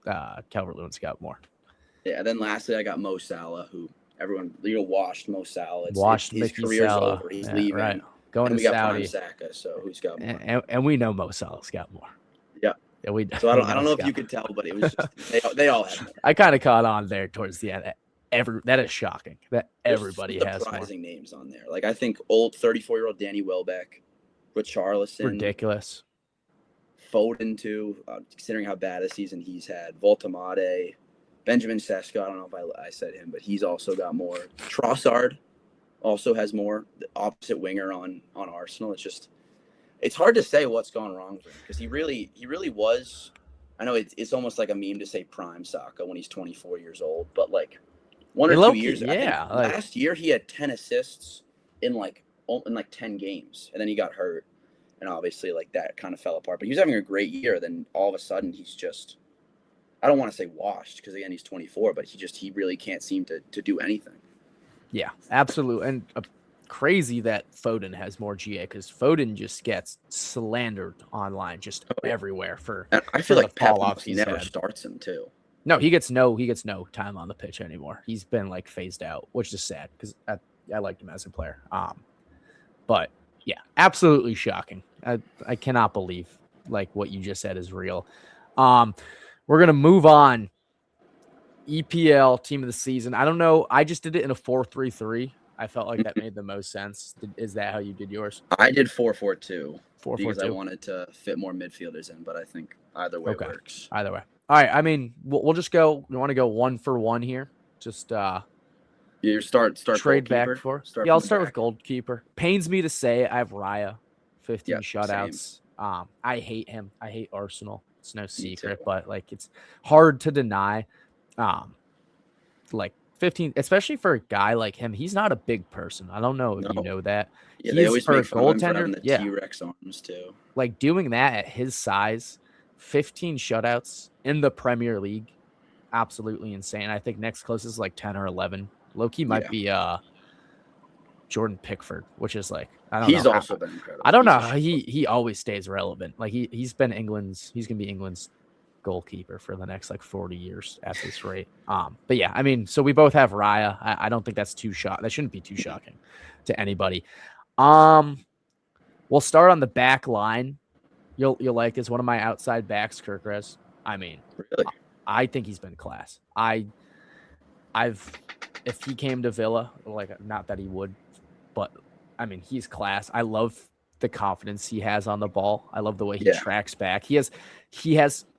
Speaker 1: Calvert-Lewin's got more.
Speaker 2: Yeah. Then lastly, I got Mo Salah, who everyone washed Mo Salah. His career's
Speaker 1: Salah.
Speaker 2: over. He's leaving.
Speaker 1: Right. Going to Saudi.
Speaker 2: Saka, so who's got more?
Speaker 1: And we know Mo Salah's got more.
Speaker 2: Yeah.
Speaker 1: Yeah,
Speaker 2: so I don't know if you could tell, but it was just they all had more.
Speaker 1: I kind of caught on there towards the end. That is shocking that everybody has
Speaker 2: surprising names on there. Like I think old 34-year-old Danny Welbeck, Richarlison,
Speaker 1: ridiculous.
Speaker 2: Foden too, considering how bad a season he's had. Woltemade, Benjamin Sesko. I don't know if I said him, but he's also got more. Trossard also has more. The opposite winger on Arsenal. It's hard to say what's gone wrong with him because he really was. I know it's almost like a meme to say prime Saka when he's 24 years old, but like 1 or 2 years.
Speaker 1: Yeah,
Speaker 2: last year he had 10 assists in like 10 games, and then he got hurt, and obviously like that kind of fell apart. But he was having a great year. Then all of a sudden he's just. I don't want to say washed because again he's 24, but he really can't seem to do anything.
Speaker 1: Yeah, absolutely, and. Crazy that Foden has more GA because Foden just gets slandered online just everywhere for.
Speaker 2: And I feel like Pep, he never starts him too.
Speaker 1: No, he gets no time on the pitch anymore. He's been like phased out, which is sad because I liked him as a player. But yeah, absolutely shocking. I cannot believe like what you just said is real. We're gonna move on. EPL team of the season. I don't know. I just did it in a 4-3-3. I felt like that made the most sense. Is that how you did yours?
Speaker 2: I did 4-4-2
Speaker 1: Four four
Speaker 2: because I
Speaker 1: two.
Speaker 2: wanted to fit more midfielders in, but I think either way
Speaker 1: Okay.
Speaker 2: works.
Speaker 1: Either way. All right. I mean, we'll just go. We want to go 1-for-1 here. Just
Speaker 2: You start
Speaker 1: trade back
Speaker 2: goalkeeper.
Speaker 1: for.
Speaker 2: Start
Speaker 1: Yeah,
Speaker 2: from
Speaker 1: I'll
Speaker 2: the
Speaker 1: start with
Speaker 2: back.
Speaker 1: goalkeeper. Pains me to say I have Raya, 15
Speaker 2: Yep, same.
Speaker 1: shutouts. I hate him. I hate Arsenal. It's no
Speaker 2: Me too.
Speaker 1: secret, but like it's hard to deny. Like 15, especially for a guy like him, he's not a big person. I don't know if you
Speaker 2: No.
Speaker 1: know that.
Speaker 2: Yeah, they
Speaker 1: He's
Speaker 2: always
Speaker 1: for a
Speaker 2: make fun of him for
Speaker 1: goaltender.
Speaker 2: having the
Speaker 1: Yeah,
Speaker 2: T-Rex arms too.
Speaker 1: like doing that at his size, 15 shutouts in the Premier League, absolutely insane. I think next closest is like 10 or 11. Low-key might
Speaker 2: Yeah.
Speaker 1: be Jordan Pickford, which is like
Speaker 2: He's also been
Speaker 1: I
Speaker 2: incredible.
Speaker 1: don't
Speaker 2: He's
Speaker 1: know
Speaker 2: a
Speaker 1: how he always stays relevant. Like he's gonna be England's goalkeeper for the next like 40 years at this rate. But yeah, I mean, so we both have Raya. I don't think that's that shouldn't be too shocking to anybody. We'll start on the back line. You'll like this. One of my outside backs, Kirkres. I mean,
Speaker 2: really.
Speaker 1: I think he's been class. If he came to Villa, like not that he would, but I mean he's class. I love the confidence he has on the ball. I love the way he tracks back. He has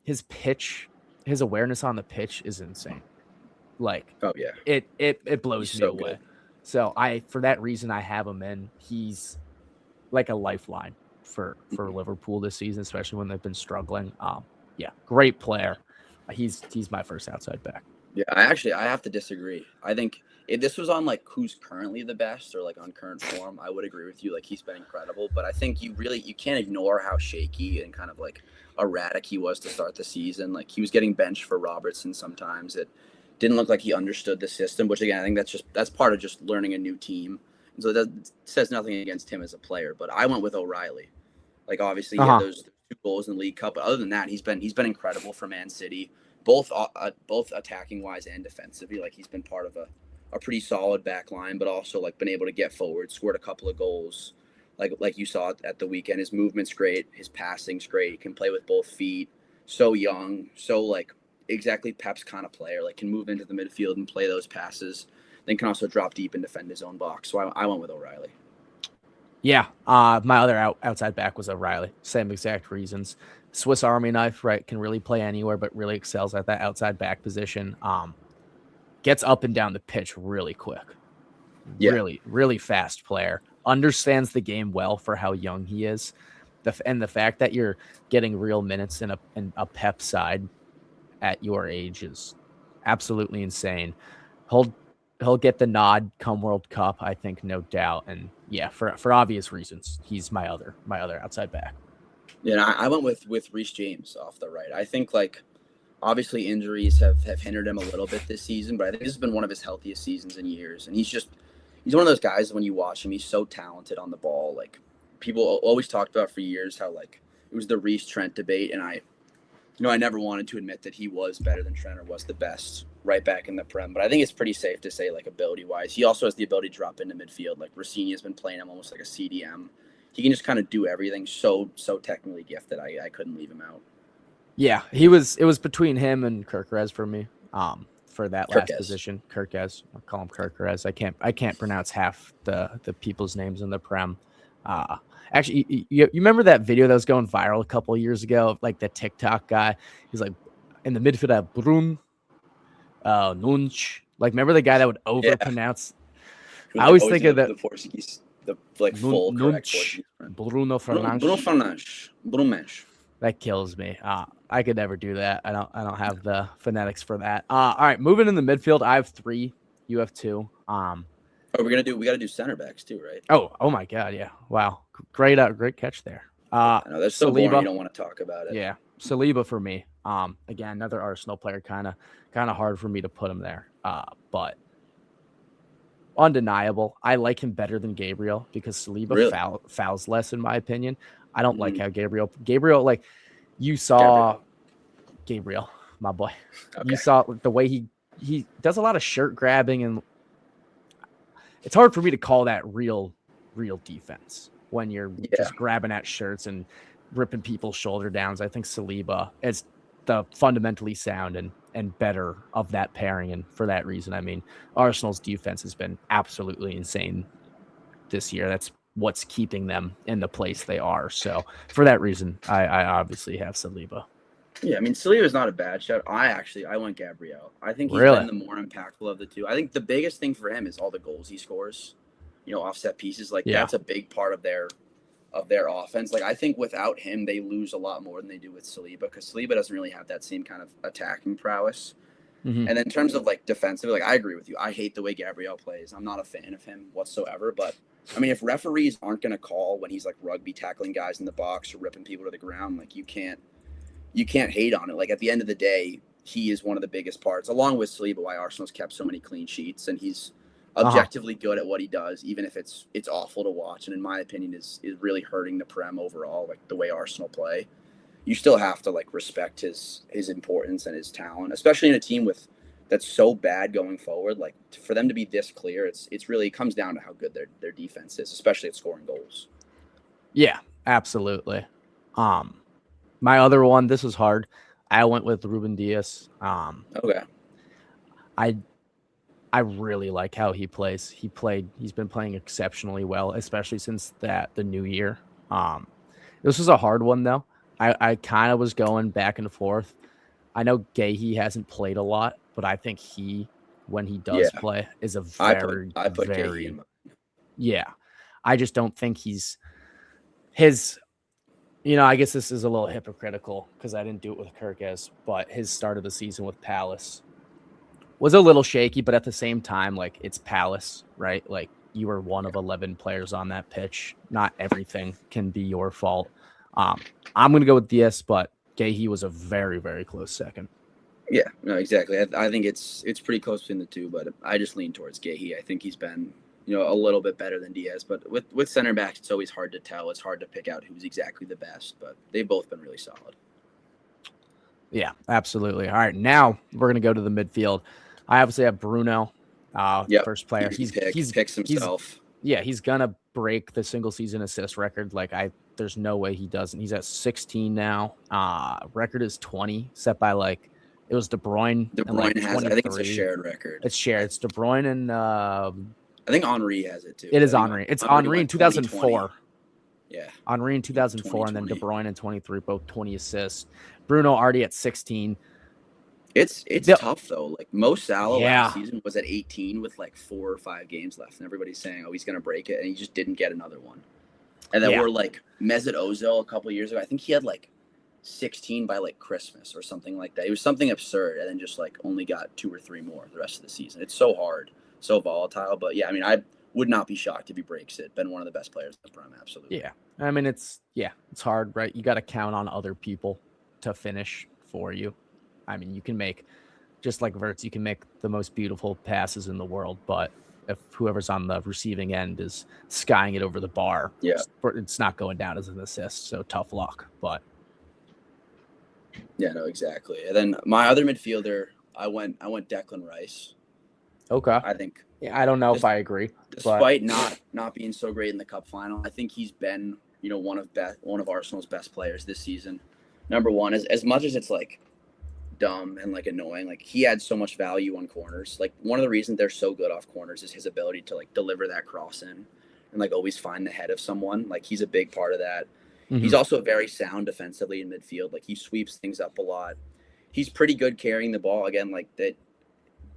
Speaker 1: his pitch, his awareness on the pitch is insane. Like
Speaker 2: Oh yeah,
Speaker 1: it blows
Speaker 2: he's
Speaker 1: me
Speaker 2: so
Speaker 1: away.
Speaker 2: good.
Speaker 1: So for that reason I have him in. He's like a lifeline for Liverpool this season, especially when they've been struggling. Yeah, great player. He's my first outside back.
Speaker 2: Yeah, I have to disagree. I think if this was on like who's currently the best or like on current form, I would agree with you. Like he's been incredible, but I think you can't ignore how shaky and kind of like erratic he was to start the season. Like he was getting benched for Robertson sometimes. It didn't look like he understood the system, which again I think that's part of just learning a new team. And so that says nothing against him as a player, but I went with O'Reilly. Like obviously he had those 2 goals in the League Cup, but other than that, he's been incredible for Man City, both attacking wise and defensively. Like he's been part of a pretty solid back line, but also like been able to get forward, scored a couple of goals. Like you saw at the weekend, his movement's great, his passing's great, he can play with both feet. So young, so like exactly Pep's kind of player. Like can move into the midfield and play those passes, then can also drop deep and defend his own box. So I went with O'Reilly.
Speaker 1: Yeah, my other outside back was O'Reilly. Same exact reasons. Swiss Army knife, right? Can really play anywhere, but really excels at that outside back position. Gets up and down the pitch really quick.
Speaker 2: Yeah.
Speaker 1: Really, really fast player. Understands the game well for how young he is. And the fact that you're getting real minutes in a Pep side at your age is absolutely insane. He'll get the nod come World Cup, I think, no doubt. And yeah, for obvious reasons, he's my other outside back.
Speaker 2: Yeah, I went with Reece James off the right. I think like obviously injuries have hindered him a little bit this season, but I think this has been one of his healthiest seasons in years. And he's one of those guys when you watch him, he's so talented on the ball. Like people always talked about for years how like it was the Reece Trent debate, and I never wanted to admit that he was better than Trent or was the best right back in the Prem. But I think it's pretty safe to say, like, ability-wise, he also has the ability to drop into midfield. Like, Rafinha's been playing him almost like a CDM. He can just kind of do everything. So technically gifted. I couldn't leave him out.
Speaker 1: Yeah, it was between him and Kirkres for me. For that last
Speaker 2: Kirkes.
Speaker 1: position, Kirkes. I'll call him Kirkres. I can't pronounce half the people's names in the Prem. Actually, you remember that video that was going viral a couple of years ago, like the TikTok guy? He's like in the midfield at Brun, Nunch. Like, remember the guy that would overpronounce?
Speaker 2: Yeah.
Speaker 1: I always think of
Speaker 2: the Portuguese, the like full correct Portuguese.
Speaker 1: Bruno Fernandes.
Speaker 2: Bruno Fernandes.
Speaker 1: That kills me. I could never do that. I don't have the phonetics for that. All right, moving in the midfield, I have 3. You have 2.
Speaker 2: We got to do center backs too, right?
Speaker 1: Oh my God, yeah. Wow. Great catch there.
Speaker 2: I know that's so
Speaker 1: Saliba.
Speaker 2: boring. You don't want to talk about it.
Speaker 1: Yeah, Saliba for me. Again, another Arsenal player, kind of hard for me to put him there. But undeniable. I like him better than Gabriel because Saliba fouls less, in my opinion. I don't like how Gabriel, like you saw Gabriel, my boy. Okay. You saw the way he does a lot of shirt grabbing, and it's hard for me to call that real real defense when you're
Speaker 2: Yeah.
Speaker 1: just grabbing at shirts and ripping people's shoulder downs. I think Saliba is the fundamentally sound and better of that pairing. And for that reason, I mean, Arsenal's defense has been absolutely insane this year. That's what's keeping them in the place they are. So for that reason, I obviously have Saliba.
Speaker 2: Yeah, I mean, Saliba is not a bad shot. I went Gabriel. I think he's
Speaker 1: Really?
Speaker 2: been the more impactful of the two. I think the biggest thing for him is all the goals he scores. Offset pieces, like
Speaker 1: Yeah.
Speaker 2: that's a big part of their offense. Like I think without him, they lose a lot more than they do with Saliba because Saliba doesn't really have that same kind of attacking prowess.
Speaker 1: Mm-hmm.
Speaker 2: And then in terms of like defensive, like I agree with you. I hate the way Gabriel plays. I'm not a fan of him whatsoever. But I mean, if referees aren't going to call when he's like rugby tackling guys in the box or ripping people to the ground, like you can't hate on it. Like at the end of the day, he is one of the biggest parts, along with Saliba, why Arsenal's kept so many clean sheets, and he's objectively good at what he does, even if it's awful to watch, and in my opinion is really hurting the Prem overall, like the way Arsenal play. You still have to like respect his importance and his talent, especially in a team that's so bad going forward. Like for them to be this clear, it's really it comes down to how good their defense is, especially at scoring goals.
Speaker 1: Yeah, absolutely. My other one, this was hard. I went with Ruben Diaz.
Speaker 2: Okay.
Speaker 1: I really like how he plays. He's been playing exceptionally well, especially since the new year. This was a hard one though. I kind of was going back and forth. I know Gahey hasn't played a lot, but I think when he does play, is a very,
Speaker 2: I put
Speaker 1: very,
Speaker 2: Gahey in.
Speaker 1: Yeah. I just don't think his, I guess this is a little hypocritical because I didn't do it with Kirkes, but his start of the season with Palace was a little shaky, but at the same time, like it's Palace, right? Like you were one of 11 players on that pitch. Not everything can be your fault. I'm going to go with Diaz, but Gahey was a very, very close second.
Speaker 2: Yeah, no, exactly. I think it's pretty close between the two, but I just lean towards Gahey. I think he's been, a little bit better than Diaz, but with center backs, it's always hard to tell. It's hard to pick out who's exactly the best, but they've both been really solid.
Speaker 1: Yeah, absolutely. All right, now we're going to go to the midfield. I obviously have Bruno, first player. He
Speaker 2: picks himself.
Speaker 1: He's gonna break the single season assist record. There's no way he doesn't. He's at 16 now. Record is 20, set by it was De Bruyne.
Speaker 2: De Bruyne has it. I think it's a shared record.
Speaker 1: It's shared. It's De Bruyne and
Speaker 2: I think Henry has it too.
Speaker 1: It is Henry. It's Henry in 2004.
Speaker 2: Yeah,
Speaker 1: Henry in 2004, and then De Bruyne in 23, both 20 assists. Bruno already at 16.
Speaker 2: It's tough though. Like Mo Salah last season was at 18 with 4 or 5 games left, and everybody's saying, "Oh, he's gonna break it," and he just didn't get another one. And then we're Mesut Ozil a couple years ago. I think he had 16 by Christmas or something like that. It was something absurd, and then just only got 2 or 3 more the rest of the season. It's so hard, so volatile. But yeah, I mean, I would not be shocked if he breaks it. Been one of the best players in the Prem, absolutely.
Speaker 1: Yeah, I mean, it's hard, right? You got to count on other people to finish for you. I mean, you can make, just like Verts, you can make the most beautiful passes in the world, but if whoever's on the receiving end is skying it over the bar, it's not going down as an assist. So tough luck. But
Speaker 2: yeah, no, exactly. And then my other midfielder, I went Declan Rice.
Speaker 1: Okay.
Speaker 2: I think.
Speaker 1: Yeah, I don't know if I agree.
Speaker 2: Despite not being so great in the Cup final, I think he's been one of Arsenal's best players this season. Number one, as much as it's dumb and annoying, he had so much value on corners. One of the reasons they're so good off corners is his ability to deliver that cross in and always find the head of someone. He's a big part of that. Mm-hmm. He's also very sound defensively in midfield. He sweeps things up a lot. He's pretty good carrying the ball. Again, that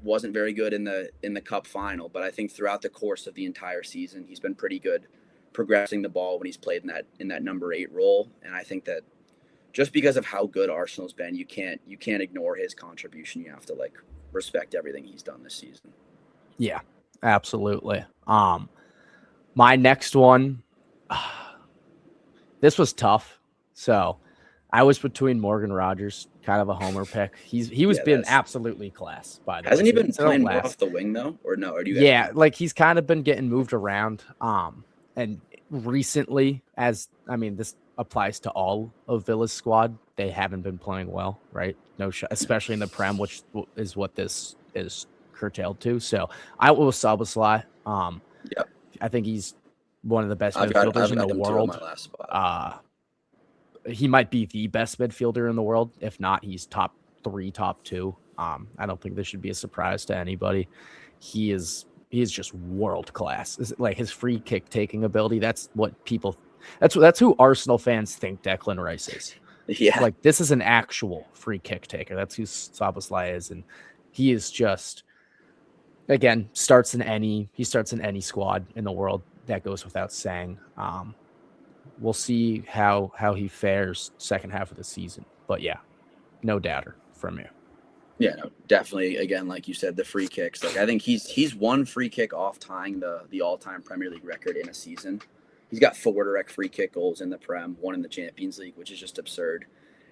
Speaker 2: wasn't very good in the Cup final, but I think throughout the course of the entire season, he's been pretty good progressing the ball when he's played in that number 8 role. And I think that just because of how good Arsenal's been, you can't ignore his contribution. You have to respect everything he's done this season.
Speaker 1: Yeah, absolutely. My next one, this was tough. So I was between Morgan Rogers, kind of a homer pick. He was been absolutely class, by the way.
Speaker 2: Hasn't he been playing more off the wing though, or no? Or do you?
Speaker 1: Yeah, he's kind of been getting moved around. And recently, this applies to all of Villa's squad. They haven't been playing well, right? No, especially in the Prem, which is what this is curtailed to. So I will Szoboszlai. I think he's one of the best
Speaker 2: I've
Speaker 1: midfielders in the
Speaker 2: got him too in my
Speaker 1: world.
Speaker 2: last spot.
Speaker 1: He might be the best midfielder in the world. If not, he's top 3, top 2. I don't think this should be a surprise to anybody. He is just world class. Like his free kick taking ability. That's who Arsenal fans think Declan Rice is.
Speaker 2: Yeah.
Speaker 1: Like this is an actual free kick taker. That's who Szoboszlai is, and he is just, again, starts in any squad in the world. That goes without saying. We'll see how he fares second half of the season. But yeah, no doubter from you.
Speaker 2: Yeah, no, definitely. Again, like you said, the free kicks. Like I think he's one free kick off tying the all-time Premier League record in a season. He's got 4 direct free kick goals in the Prem, 1 in the Champions League, which is just absurd.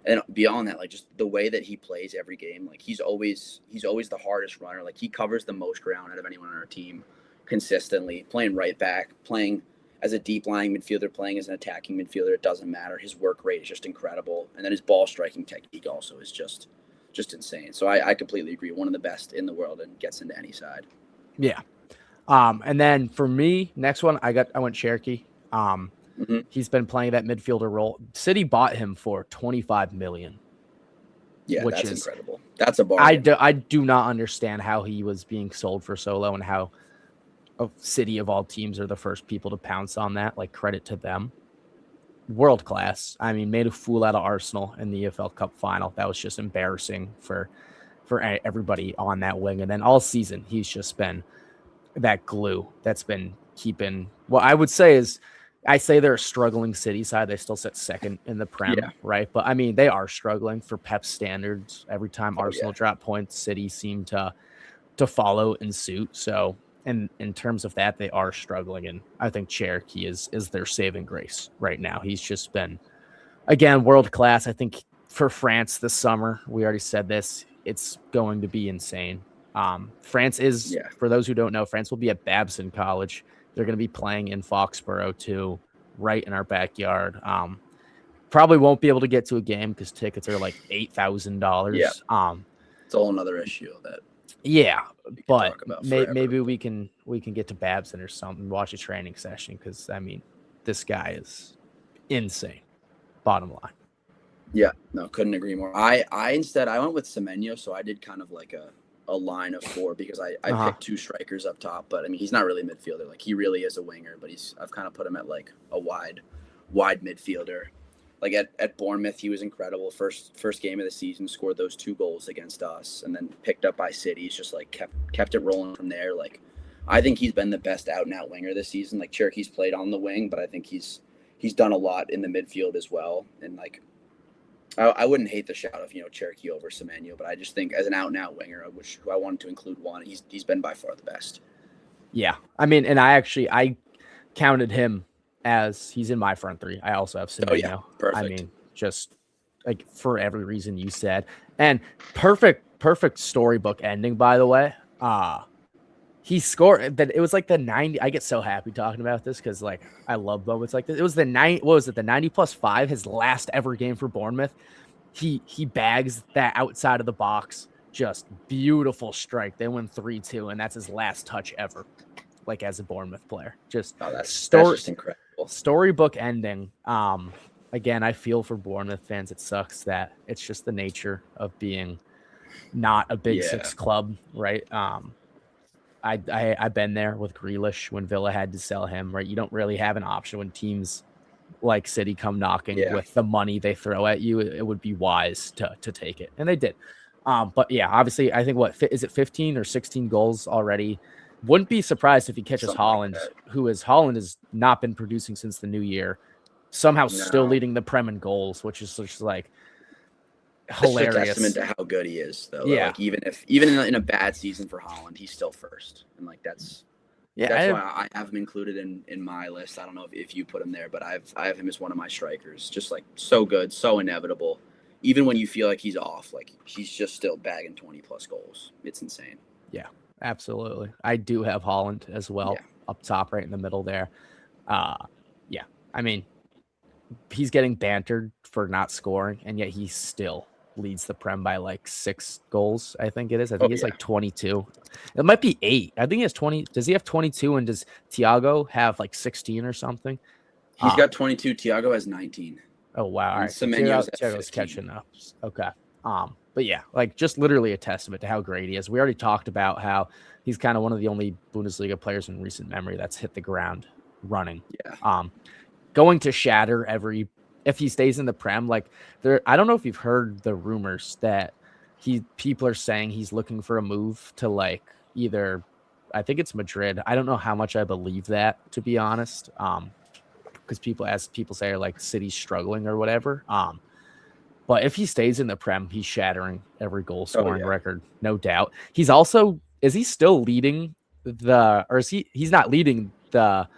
Speaker 2: And beyond that, like just the way that he plays every game, like he's always the hardest runner. Like he covers the most ground out of anyone on our team consistently, playing right back, playing as a deep lying midfielder, playing as an attacking midfielder. It doesn't matter. His work rate is just incredible. And then his ball striking technique also is just insane. So I completely agree. One of the best in the world and gets into any side.
Speaker 1: Yeah. And then for me, next one, I went Cherky. He's been playing that midfielder role. City bought him for 25 million.
Speaker 2: Yeah, which is incredible. That's a bargain.
Speaker 1: I do not understand how he was being sold for so low and how City of all teams are the first people to pounce on that. Like, credit to them. World class. I mean, made a fool out of Arsenal in the EFL Cup final. That was just embarrassing for everybody on that wing. And then all season, he's just been that glue that's been keeping. What I would say is, I say they're a struggling City side. They still sit second in the Prem, right? But I mean, they are struggling for Pep's standards. Every time Arsenal drop points, City seem to follow in suit. So, in terms of that, they are struggling, and I think Cherky is their saving grace right now. He's just been, again, world class. I think for France this summer, we already said this, it's going to be insane. France is, for those who don't know, France will be at Babson College. They're going to be playing in Foxborough too, right in our backyard. Probably won't be able to get to a game because tickets are like $8,000.
Speaker 2: Yeah, it's all another issue that.
Speaker 1: Yeah, but maybe we can get to Babson or something, watch a training session, because I mean, this guy is insane. Bottom line.
Speaker 2: Yeah, no, couldn't agree more. I instead went with Semenyo, so I did kind of like a line of 4 because I picked 2 strikers up top, but I mean he's not really a midfielder. Like he really is a winger, but I've kind of put him at like a wide midfielder. Like at Bournemouth, he was incredible. First game of the season, scored those 2 goals against us, and then picked up by City. He's just like kept it rolling from there. Like I think he's been the best out and out winger this season. Like Cherky's played on the wing, but I think he's done a lot in the midfield as well. And like I wouldn't hate the shout of Cherky over Semenyo, but I just think as an out and out winger, who I wanted to include one, he's been by far the best.
Speaker 1: Yeah, I mean, and I counted him as he's in my front 3. I also have Semenyo.
Speaker 2: Oh yeah, perfect.
Speaker 1: I mean, just like for every reason you said, and perfect storybook ending. By the way, he scored that. It was like the 90. I get so happy talking about this because like I love moments like this. It was the 90. What was it? The 90+5. His last ever game for Bournemouth. He bags that outside of the box. Just beautiful strike. They win 3-2, and that's his last touch ever. Like as a Bournemouth player,
Speaker 2: that's just incredible.
Speaker 1: Storybook ending. Again, I feel for Bournemouth fans. It sucks that it's just the nature of being not a Big Six club, right? I've been there with Grealish when Villa had to sell him, right? You don't really have an option when teams like City come knocking with the money they throw at you. It would be wise to take it, and they did. But yeah, obviously, I think is it 15 or 16 goals already? Wouldn't be surprised if he catches Haaland, Haaland has not been producing since the new year, somehow still leading the Prem in goals, which is just like hilarious.
Speaker 2: It's a testament to how good he is, though.
Speaker 1: Yeah.
Speaker 2: Like even in a bad season for Haaland, he's still first, and like that's why I have him included in my list. I don't know if you put him there, but I have him as one of my strikers. Just like so good, so inevitable. Even when you feel like he's off, like he's just still bagging 20+ goals. It's insane.
Speaker 1: Yeah. Absolutely. I do have Haaland as well up top right in the middle there. I mean, he's getting bantered for not scoring, and yet he's still leads the Prem by like 6 goals. I think it is. I
Speaker 2: Oh
Speaker 1: think he's
Speaker 2: yeah,
Speaker 1: like 22. It might be 8. I think he has 20. Does he have 22? And does Thiago have like 16 or something?
Speaker 2: he's got 22. Thiago has 19,
Speaker 1: Oh wow! All
Speaker 2: and
Speaker 1: right, so Thiago,
Speaker 2: Semenyo's at
Speaker 1: Thiago's
Speaker 2: 15.
Speaker 1: catching up. Okay. But yeah, like just literally a testament to how great he is. We already talked about how he's kind of one of the only Bundesliga players in recent memory that's hit the ground running.
Speaker 2: Yeah.
Speaker 1: Going to shatter every if he stays in the Prem. Like there, I don't know if you've heard the rumors that people are saying he's looking for a move to like either. I think it's Madrid. I don't know how much I believe that, to be honest. Because people say are like City's struggling or whatever. But if he stays in the Prem, he's shattering every goal
Speaker 2: Oh
Speaker 1: scoring
Speaker 2: yeah.
Speaker 1: record, no doubt. He's also is he still leading or is he's not leading the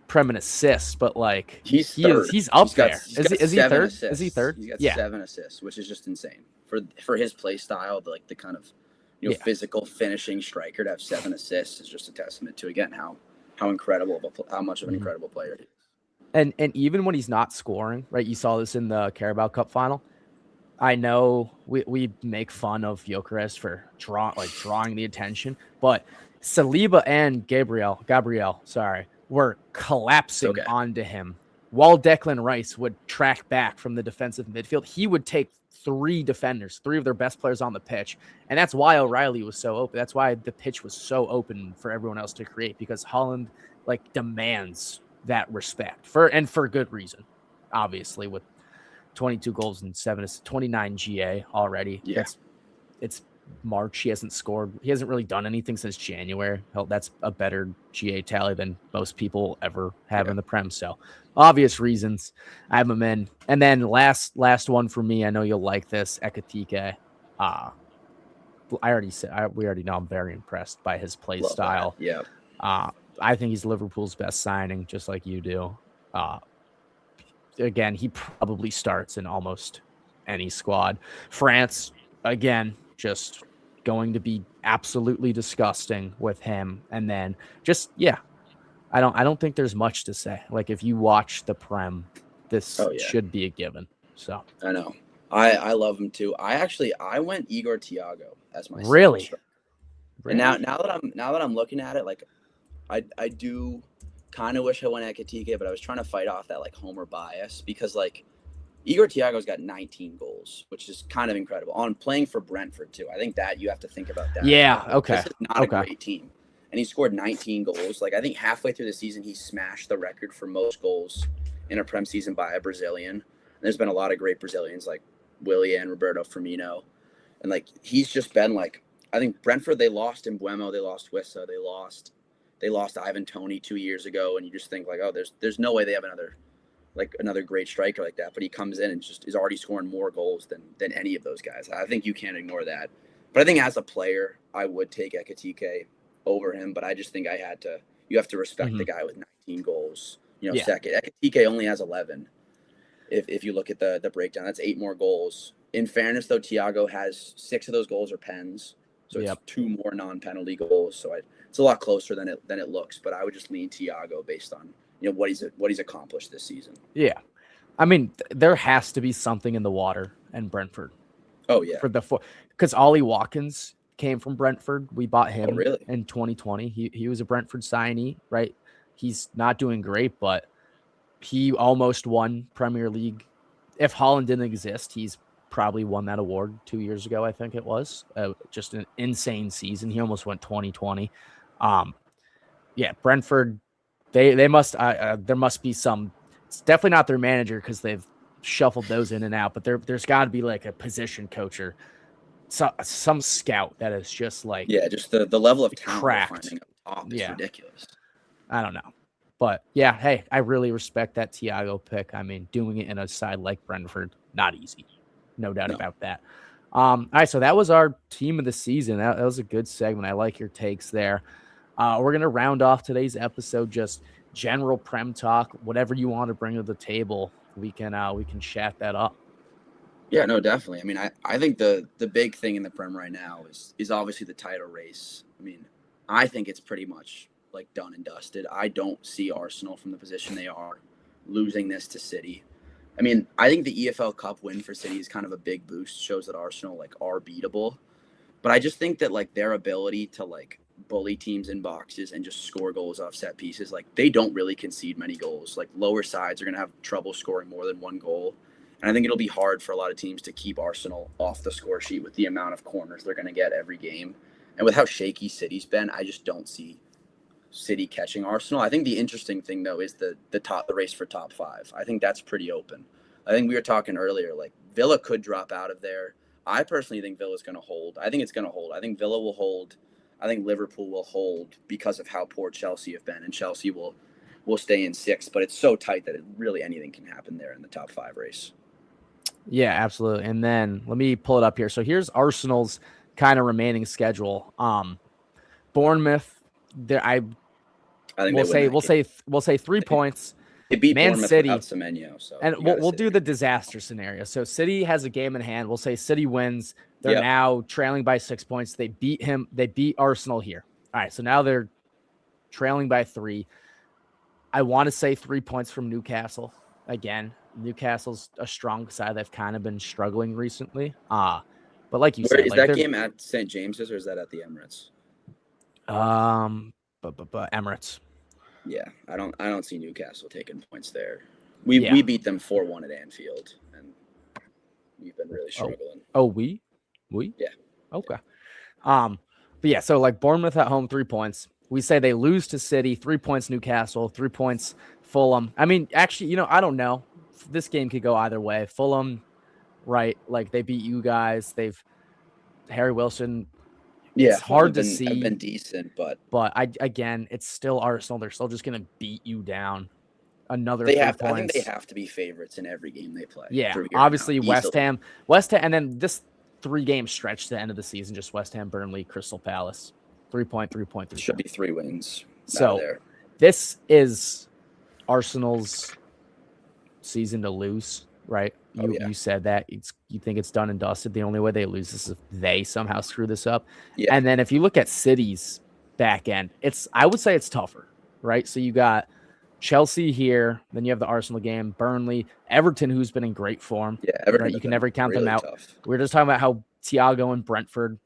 Speaker 1: Prem in assists, but like
Speaker 2: He's third.
Speaker 1: he's up there.
Speaker 2: He's
Speaker 1: Is
Speaker 2: got
Speaker 1: he is he
Speaker 2: 7
Speaker 1: third? Is he
Speaker 2: assists.
Speaker 1: third?
Speaker 2: He's got
Speaker 1: Yeah.
Speaker 2: 7 assists, which is just insane for his play style. The kind of
Speaker 1: Yeah.
Speaker 2: physical finishing striker to have 7 assists is just a testament to again how incredible how much of an incredible player he is.
Speaker 1: And even when he's not scoring, right? You saw this in the Carabao Cup final. I know we make fun of Gyökeres for drawing the attention, but Saliba and Gabriel, were collapsing onto him while Declan Rice would track back from the defensive midfield. He would take 3 defenders, 3 of their best players on the pitch, and that's why O'Reilly was so open. That's why the pitch was so open for everyone else to create, because Holland like demands that respect for good reason, obviously, with 22 goals and 29 GA already.
Speaker 2: Yeah.
Speaker 1: It's March. He hasn't scored. He hasn't really done anything since January. Hell, that's a better GA tally than most people ever have in the Prem. So obvious reasons I have him in. And then last one for me. I know you'll like this. Ekitike. We already know I'm very impressed by his play style.
Speaker 2: That. Yeah.
Speaker 1: I think he's Liverpool's best signing, just like you do. Again, he probably starts in almost any squad. France, again, just going to be absolutely disgusting with him. And then I don't think there's much to say. Like if you watch the Prem, this should be a given. So
Speaker 2: I know. I love him too. I went Igor Thiago as my
Speaker 1: really.
Speaker 2: And now that I'm looking at it, like I do kind of wish I went Ekitike, but I was trying to fight off that like homer bias because like Igor Thiago's got 19 goals, which is kind of incredible on playing for Brentford too. I think that you have to think about that.
Speaker 1: Yeah. Okay.
Speaker 2: This is not a great team, and he scored 19 goals. Like I think halfway through the season, he smashed the record for most goals in a Prem season by a Brazilian. And there's been a lot of great Brazilians like Willian, Roberto Firmino, and like he's just been like I think Brentford they lost Mbuemo, they lost Wissa, they lost Ivan Toney 2 years ago, and you just think like, oh, there's no way they have another great striker like that. But he comes in and just is already scoring more goals than any of those guys. I think you can't ignore that. But I think as a player, I would take Ekitike over him. But I just think you have to respect the guy with 19 goals. Second. Ekitike only has 11. If you look at the breakdown, that's 8 more goals. In fairness, though, Thiago has 6 of those goals are pens. So it's 2 more non-penalty goals. So it's a lot closer than it looks. But I would just lean Thiago based on what he's accomplished this season.
Speaker 1: Yeah, I mean there has to be something in the water in Brentford.
Speaker 2: Oh yeah,
Speaker 1: because Ollie Watkins came from Brentford. We bought him
Speaker 2: really?
Speaker 1: in 2020. He was a Brentford signee, right? He's not doing great, but he almost won Premier League. If Holland didn't exist, he's probably won that award 2 years ago. I think it was just an insane season. He almost went 2020. Brentford. They must there must be some. It's definitely not their manager because they've shuffled those in and out. But there's got to be like a position coach or some scout that is just like
Speaker 2: just the level of talent
Speaker 1: cracked.
Speaker 2: Up top is ridiculous.
Speaker 1: I don't know, but hey, I really respect that Thiago pick. I mean, doing it in a side like Brentford, not easy, no doubt about that. All right, so that was our team of the season. That was a good segment. I like your takes there. We're going to round off today's episode, just general Prem talk, whatever you want to bring to the table. We can chat that up.
Speaker 2: Yeah, no, definitely. I mean, I think the big thing in the Prem right now is obviously the title race. I mean, I think it's pretty much like done and dusted. I don't see Arsenal from the position they are losing this to City. I mean, I think the EFL Cup win for City is kind of a big boost. Shows that Arsenal like are beatable. But I just think that like their ability to like bully teams in boxes and just score goals off set pieces, like they don't really concede many goals. Like lower sides are gonna have trouble scoring more than one goal. And I think it'll be hard for a lot of teams to keep Arsenal off the score sheet with the amount of corners they're gonna get every game. And with how shaky City's been, I just don't see City catching Arsenal. I think the interesting thing though is the race for top five. I think that's pretty open. I think we were talking earlier, like Villa could drop out of there. I personally think Villa's going to hold. I think it's going to hold. I think Villa will hold. I think Liverpool will hold because of how poor Chelsea have been, and Chelsea will stay in sixth. But it's so tight that really anything can happen there in the top five race.
Speaker 1: Yeah, absolutely. And then let me pull it up here. So here's Arsenal's kind of remaining schedule. Bournemouth, there I
Speaker 2: think
Speaker 1: we'll say 3 points.
Speaker 2: They beat
Speaker 1: Man
Speaker 2: Bournemouth
Speaker 1: City
Speaker 2: without Semenyo, so
Speaker 1: and we'll do the disaster scenario. So City has a game in hand. We'll say City wins. They're now trailing by 6 points. They beat Arsenal here. All right, so now they're trailing by 3. I want to say 3 points from Newcastle. Again, Newcastle's a strong side. They've kind of been struggling recently. But like you said,
Speaker 2: is that game at St. James's or is that at the Emirates?
Speaker 1: Emirates.
Speaker 2: Yeah, I don't see Newcastle taking points there. We beat them 4-1 at Anfield, and we've been really struggling.
Speaker 1: We?
Speaker 2: Yeah.
Speaker 1: Okay. But yeah, so like Bournemouth at home, 3 points. We say they lose to City, 3 points Newcastle, 3 points Fulham. I mean, actually, I don't know. This game could go either way. Fulham, right? Like they beat you guys. Harry Wilson.
Speaker 2: Yeah,
Speaker 1: it's hard to see.
Speaker 2: Have been decent, but
Speaker 1: again, it's still Arsenal. They're still just going to beat you down. Another 3 points.
Speaker 2: I think they have to be favorites in every game they play.
Speaker 1: Yeah, obviously West Ham, and then this 3-game stretch to the end of the season, just West Ham, Burnley, Crystal Palace, 3 point.
Speaker 2: Should be 3 wins.
Speaker 1: So this is Arsenal's season to lose, right? You said that you think it's done and dusted. The only way they lose is if they somehow screw this up. Yeah. And then if you look at City's back end, I would say it's tougher, right? So you got Chelsea here, then you have the Arsenal game, Burnley, Everton, who's been in great form.
Speaker 2: Yeah, Everton,
Speaker 1: right? You can never count them out.
Speaker 2: Tough.
Speaker 1: We were just talking about how Thiago and Brentford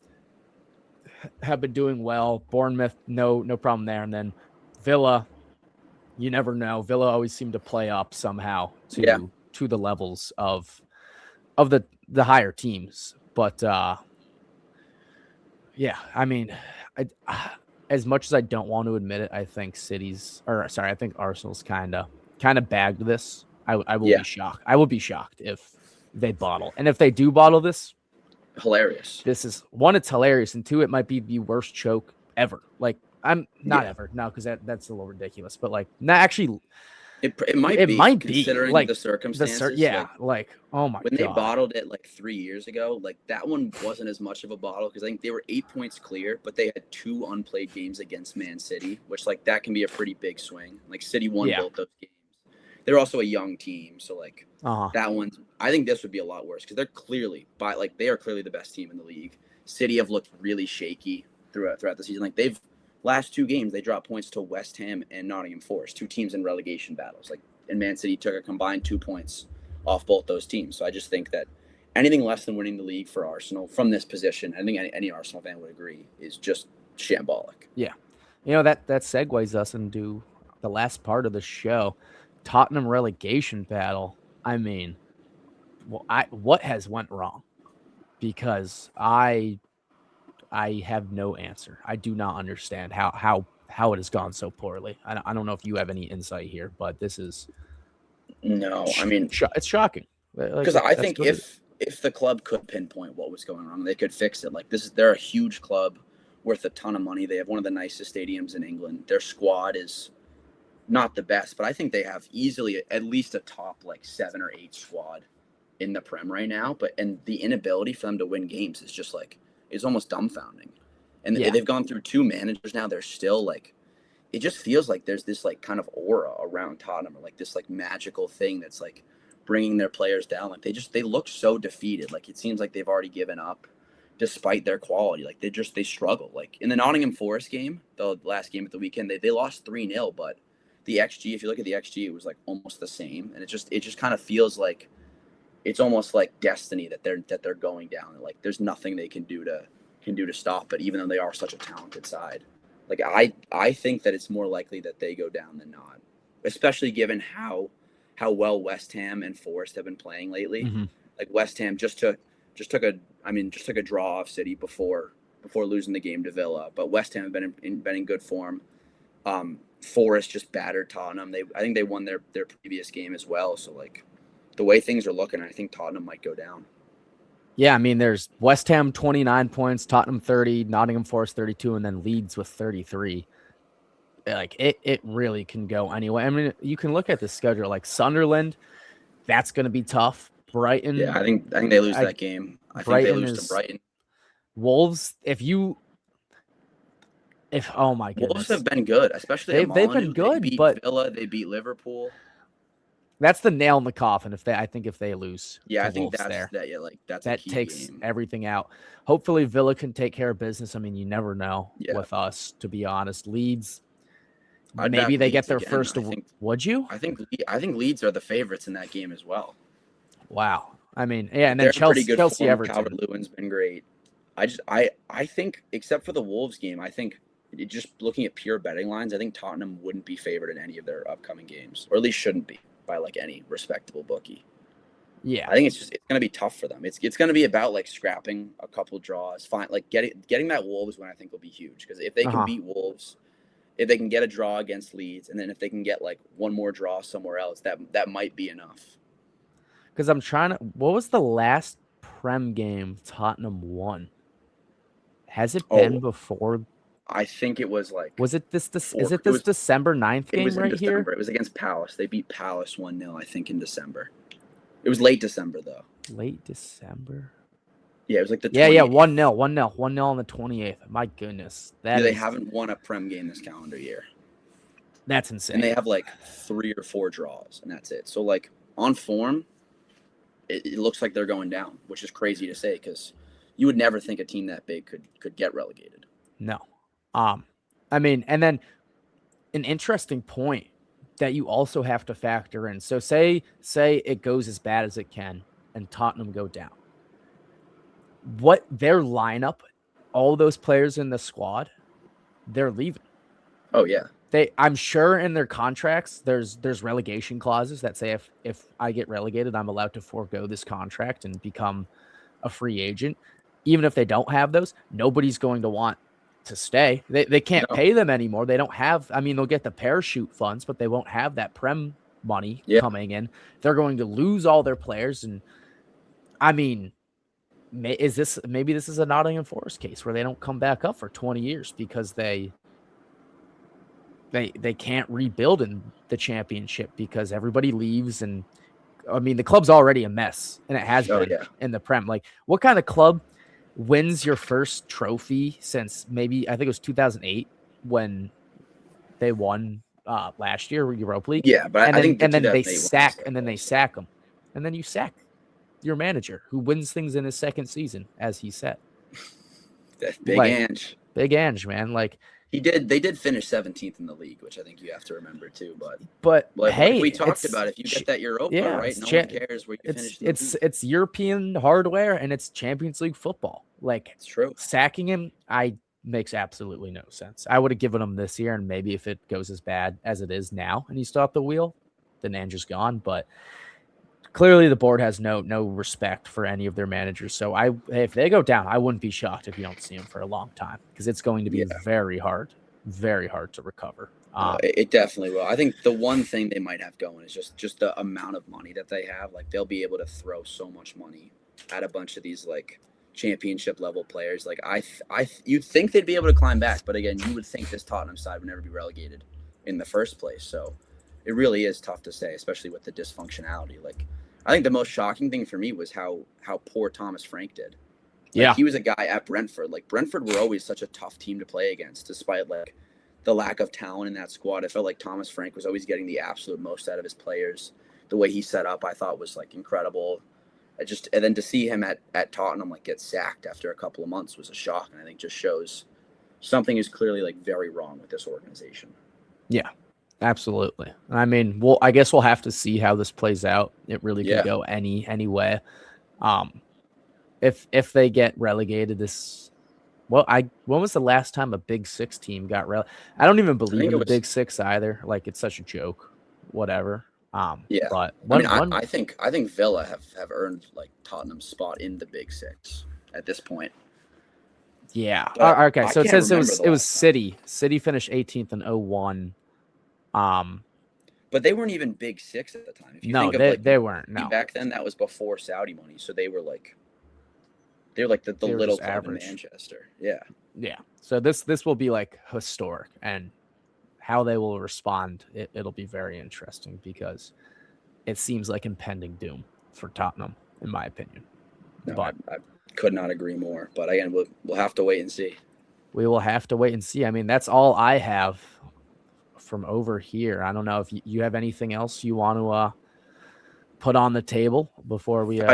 Speaker 1: have been doing well. Bournemouth, no problem there. And then Villa, you never know. Villa always seem to play up somehow to the levels of the higher teams. But yeah, I mean, as much as I don't want to admit it, I think I think Arsenal's kind of bagged this. I will be shocked. I will be shocked if they bottle. And if they do bottle this,
Speaker 2: hilarious.
Speaker 1: This is one, it's hilarious, and 2, it might be the worst choke ever. Like I'm not ever, no, because that's a little ridiculous. But like, not actually. It might be
Speaker 2: considering
Speaker 1: like
Speaker 2: the circumstances.
Speaker 1: Oh my god.
Speaker 2: When they bottled it like 3 years ago, like that one wasn't as much of a bottle because I think they were 8 points clear, but they had 2 unplayed games against Man City, which like that can be a pretty big swing. Like City won both those games. They're also a young team, so like that one. I think this would be a lot worse because they are clearly the best team in the league. City have looked really shaky throughout the season. Like last 2 games, they dropped points to West Ham and Nottingham Forest, 2 teams in relegation battles. Like, and Man City took a combined 2 points off both those teams. So I just think that anything less than winning the league for Arsenal from this position, I think any Arsenal fan would agree, is just shambolic.
Speaker 1: Yeah. That segues us into the last part of the show, Tottenham relegation battle. I mean, what has went wrong? Because I have no answer. I do not understand how it has gone so poorly. I don't know if you have any insight here, but this is
Speaker 2: I mean,
Speaker 1: it's shocking.
Speaker 2: Because I think if the club could pinpoint what was going wrong, they could fix it. Like they're a huge club worth a ton of money. They have one of the nicest stadiums in England. Their squad is not the best, but I think they have easily at least a top like 7 or 8 squad in the Prem right now. And the inability for them to win games is just like, is almost dumbfounding. And they've gone through 2 managers now. They're still like, it just feels like there's this like kind of aura around Tottenham, or like this like magical thing that's like bringing their players down. Like they look so defeated. Like it seems like they've already given up despite their quality. Like they struggle. Like in the Nottingham Forest game, the last game of the weekend, they lost 3-0, but the XG. If you look at the XG, it was like almost the same, and it just kind of feels like it's almost like destiny that they're going down. Like there's nothing they can do to stop it, even though they are such a talented side. Like I think that it's more likely that they go down than not, especially given how well West Ham and Forest have been playing lately.
Speaker 1: Mm-hmm.
Speaker 2: Like West Ham just took a draw off City before losing the game to Villa, but West Ham have been in good form. Forest just battered Tottenham. I think they won their previous game as well. So like the way things are looking, I think Tottenham might go down.
Speaker 1: Yeah, I mean, there's West Ham 29 points, Tottenham 30, Nottingham Forest 32, and then Leeds with 33. Like it really can go anyway. I mean, you can look at the schedule. Like Sunderland, that's going to be tough. Brighton,
Speaker 2: Yeah, I think they lose that game. I think they lose to Brighton.
Speaker 1: Wolves, oh my goodness,
Speaker 2: Wolves have been good, especially
Speaker 1: they've been good.
Speaker 2: They beat
Speaker 1: but
Speaker 2: Villa, they beat Liverpool.
Speaker 1: That's the nail in the coffin. If they lose,
Speaker 2: yeah, I think
Speaker 1: Wolves
Speaker 2: that's
Speaker 1: that
Speaker 2: a key
Speaker 1: takes
Speaker 2: game.
Speaker 1: Everything out. Hopefully, Villa can take care of business. I mean, you never know with us, to be honest. Leeds, maybe they get their first. Would you?
Speaker 2: I think Leeds are the favorites in that game as well.
Speaker 1: Wow. I mean, yeah, and
Speaker 2: they're
Speaker 1: then Chelsea,
Speaker 2: pretty good.
Speaker 1: Everton.
Speaker 2: Calvert-Lewin's been great. I think, except for the Wolves game, I think just looking at pure betting lines, I think Tottenham wouldn't be favored in any of their upcoming games, or at least shouldn't be by like any respectable bookie.
Speaker 1: Yeah,
Speaker 2: I think it's going to be tough for them. It's going to be about like scrapping a couple draws, fine, like getting that Wolves win. I think will be huge because if they can beat Wolves, if they can get a draw against Leeds, and then if they can get like one more draw somewhere else, that might be enough.
Speaker 1: Because I'm trying to. What was the last Prem game Tottenham won? Has it been before?
Speaker 2: I think it was like.
Speaker 1: Was it this? Is it this December 9th game right here?
Speaker 2: It was against Palace. They beat Palace 1-0, I think, in December. It was late December though.
Speaker 1: Late December.
Speaker 2: Yeah, it was like the
Speaker 1: 28th. 1-0 on the 28th. My goodness,
Speaker 2: they haven't won a Prem game this calendar year.
Speaker 1: That's insane.
Speaker 2: And they have like 3 or 4 draws, and that's it. So like on form, it looks like they're going down, which is crazy to say because you would never think a team that big could get relegated.
Speaker 1: No. I mean, and then an interesting point that you also have to factor in. So say it goes as bad as it can and Tottenham go down. What their lineup, all those players in the squad, they're leaving.
Speaker 2: Oh yeah.
Speaker 1: I'm sure in their contracts there's relegation clauses that say if I get relegated, I'm allowed to forego this contract and become a free agent. Even if they don't have those, nobody's going to want to stay. They can't pay them anymore. They don't have, I mean, they'll get the parachute funds, but they won't have that Prem money coming in. They're going to lose all their players. And I mean, maybe this is a Nottingham Forest case where they don't come back up for 20 years because they can't rebuild in the championship because everybody leaves. And I mean, the club's already a mess, and it has been in the Prem. Like, what kind of club wins your first trophy since maybe I think it was 2008 when they won last year Europa League?
Speaker 2: Yeah, but
Speaker 1: then they sack them, and then you sack your manager who wins things in his second season, as he said.
Speaker 2: That's Big Ange,
Speaker 1: man. Like
Speaker 2: they did finish 17th in the league, which I think you have to remember too.
Speaker 1: But
Speaker 2: hey, we talked about if you get that Europa, right? No one cares where you finish.
Speaker 1: It's European hardware and it's Champions League football. Like,
Speaker 2: it's true.
Speaker 1: Sacking him, makes absolutely no sense. I would have given him this year, and maybe if it goes as bad as it is now, and he's still at the wheel, then Andrew's gone. But clearly, the board has no respect for any of their managers. So if they go down, I wouldn't be shocked if you don't see them for a long time because it's going to be very hard to recover.
Speaker 2: It definitely will. I think the one thing they might have going is just the amount of money that they have. Like, they'll be able to throw so much money at a bunch of these like championship level players. Like you'd think they'd be able to climb back, but again, you would think this Tottenham side would never be relegated in the first place. So it really is tough to say, especially with the dysfunctionality. Like, I think the most shocking thing for me was how poor Thomas Frank did. Like, he was a guy at Brentford. Like, Brentford were always such a tough team to play against, despite like the lack of talent in that squad. I felt like Thomas Frank was always getting the absolute most out of his players. The way he set up, I thought, was like incredible. And then to see him at Tottenham like get sacked after a couple of months was a shock, and I think just shows something is clearly like very wrong with this organization.
Speaker 1: Yeah. Absolutely. I mean, I guess we'll have to see how this plays out. It really could
Speaker 2: Yeah,
Speaker 1: go any way. Um, if they get relegated, when was the last time a Big Six team got relegated? I don't even
Speaker 2: I
Speaker 1: believe
Speaker 2: think
Speaker 1: in
Speaker 2: it
Speaker 1: the
Speaker 2: was.
Speaker 1: Big Six either. Like it's such a joke. Whatever.
Speaker 2: Yeah,
Speaker 1: But
Speaker 2: I mean,
Speaker 1: one
Speaker 2: I think Villa have earned like Tottenham's spot in the Big Six at this point,
Speaker 1: yeah.
Speaker 2: but
Speaker 1: Okay,
Speaker 2: I
Speaker 1: so it
Speaker 2: can't
Speaker 1: says
Speaker 2: remember the
Speaker 1: it was
Speaker 2: last time.
Speaker 1: City. City finished 18th in 01. Um,
Speaker 2: But they weren't even Big Six at the time. If you
Speaker 1: no,
Speaker 2: think of like
Speaker 1: they
Speaker 2: the
Speaker 1: weren't.
Speaker 2: team
Speaker 1: No,
Speaker 2: back then, that was before Saudi money, so they're like the
Speaker 1: they were
Speaker 2: little
Speaker 1: just
Speaker 2: club in
Speaker 1: average.
Speaker 2: Manchester. Yeah,
Speaker 1: Yeah. So this will be like historic, and how they will respond, it'll be very interesting because it seems like impending doom for Tottenham, in my opinion.
Speaker 2: no,
Speaker 1: But
Speaker 2: I could not agree more. But again, we'll have to wait and see.
Speaker 1: we will have to wait and see. I mean, that's all I have from over here. I don't know if you have anything else you want to put on the table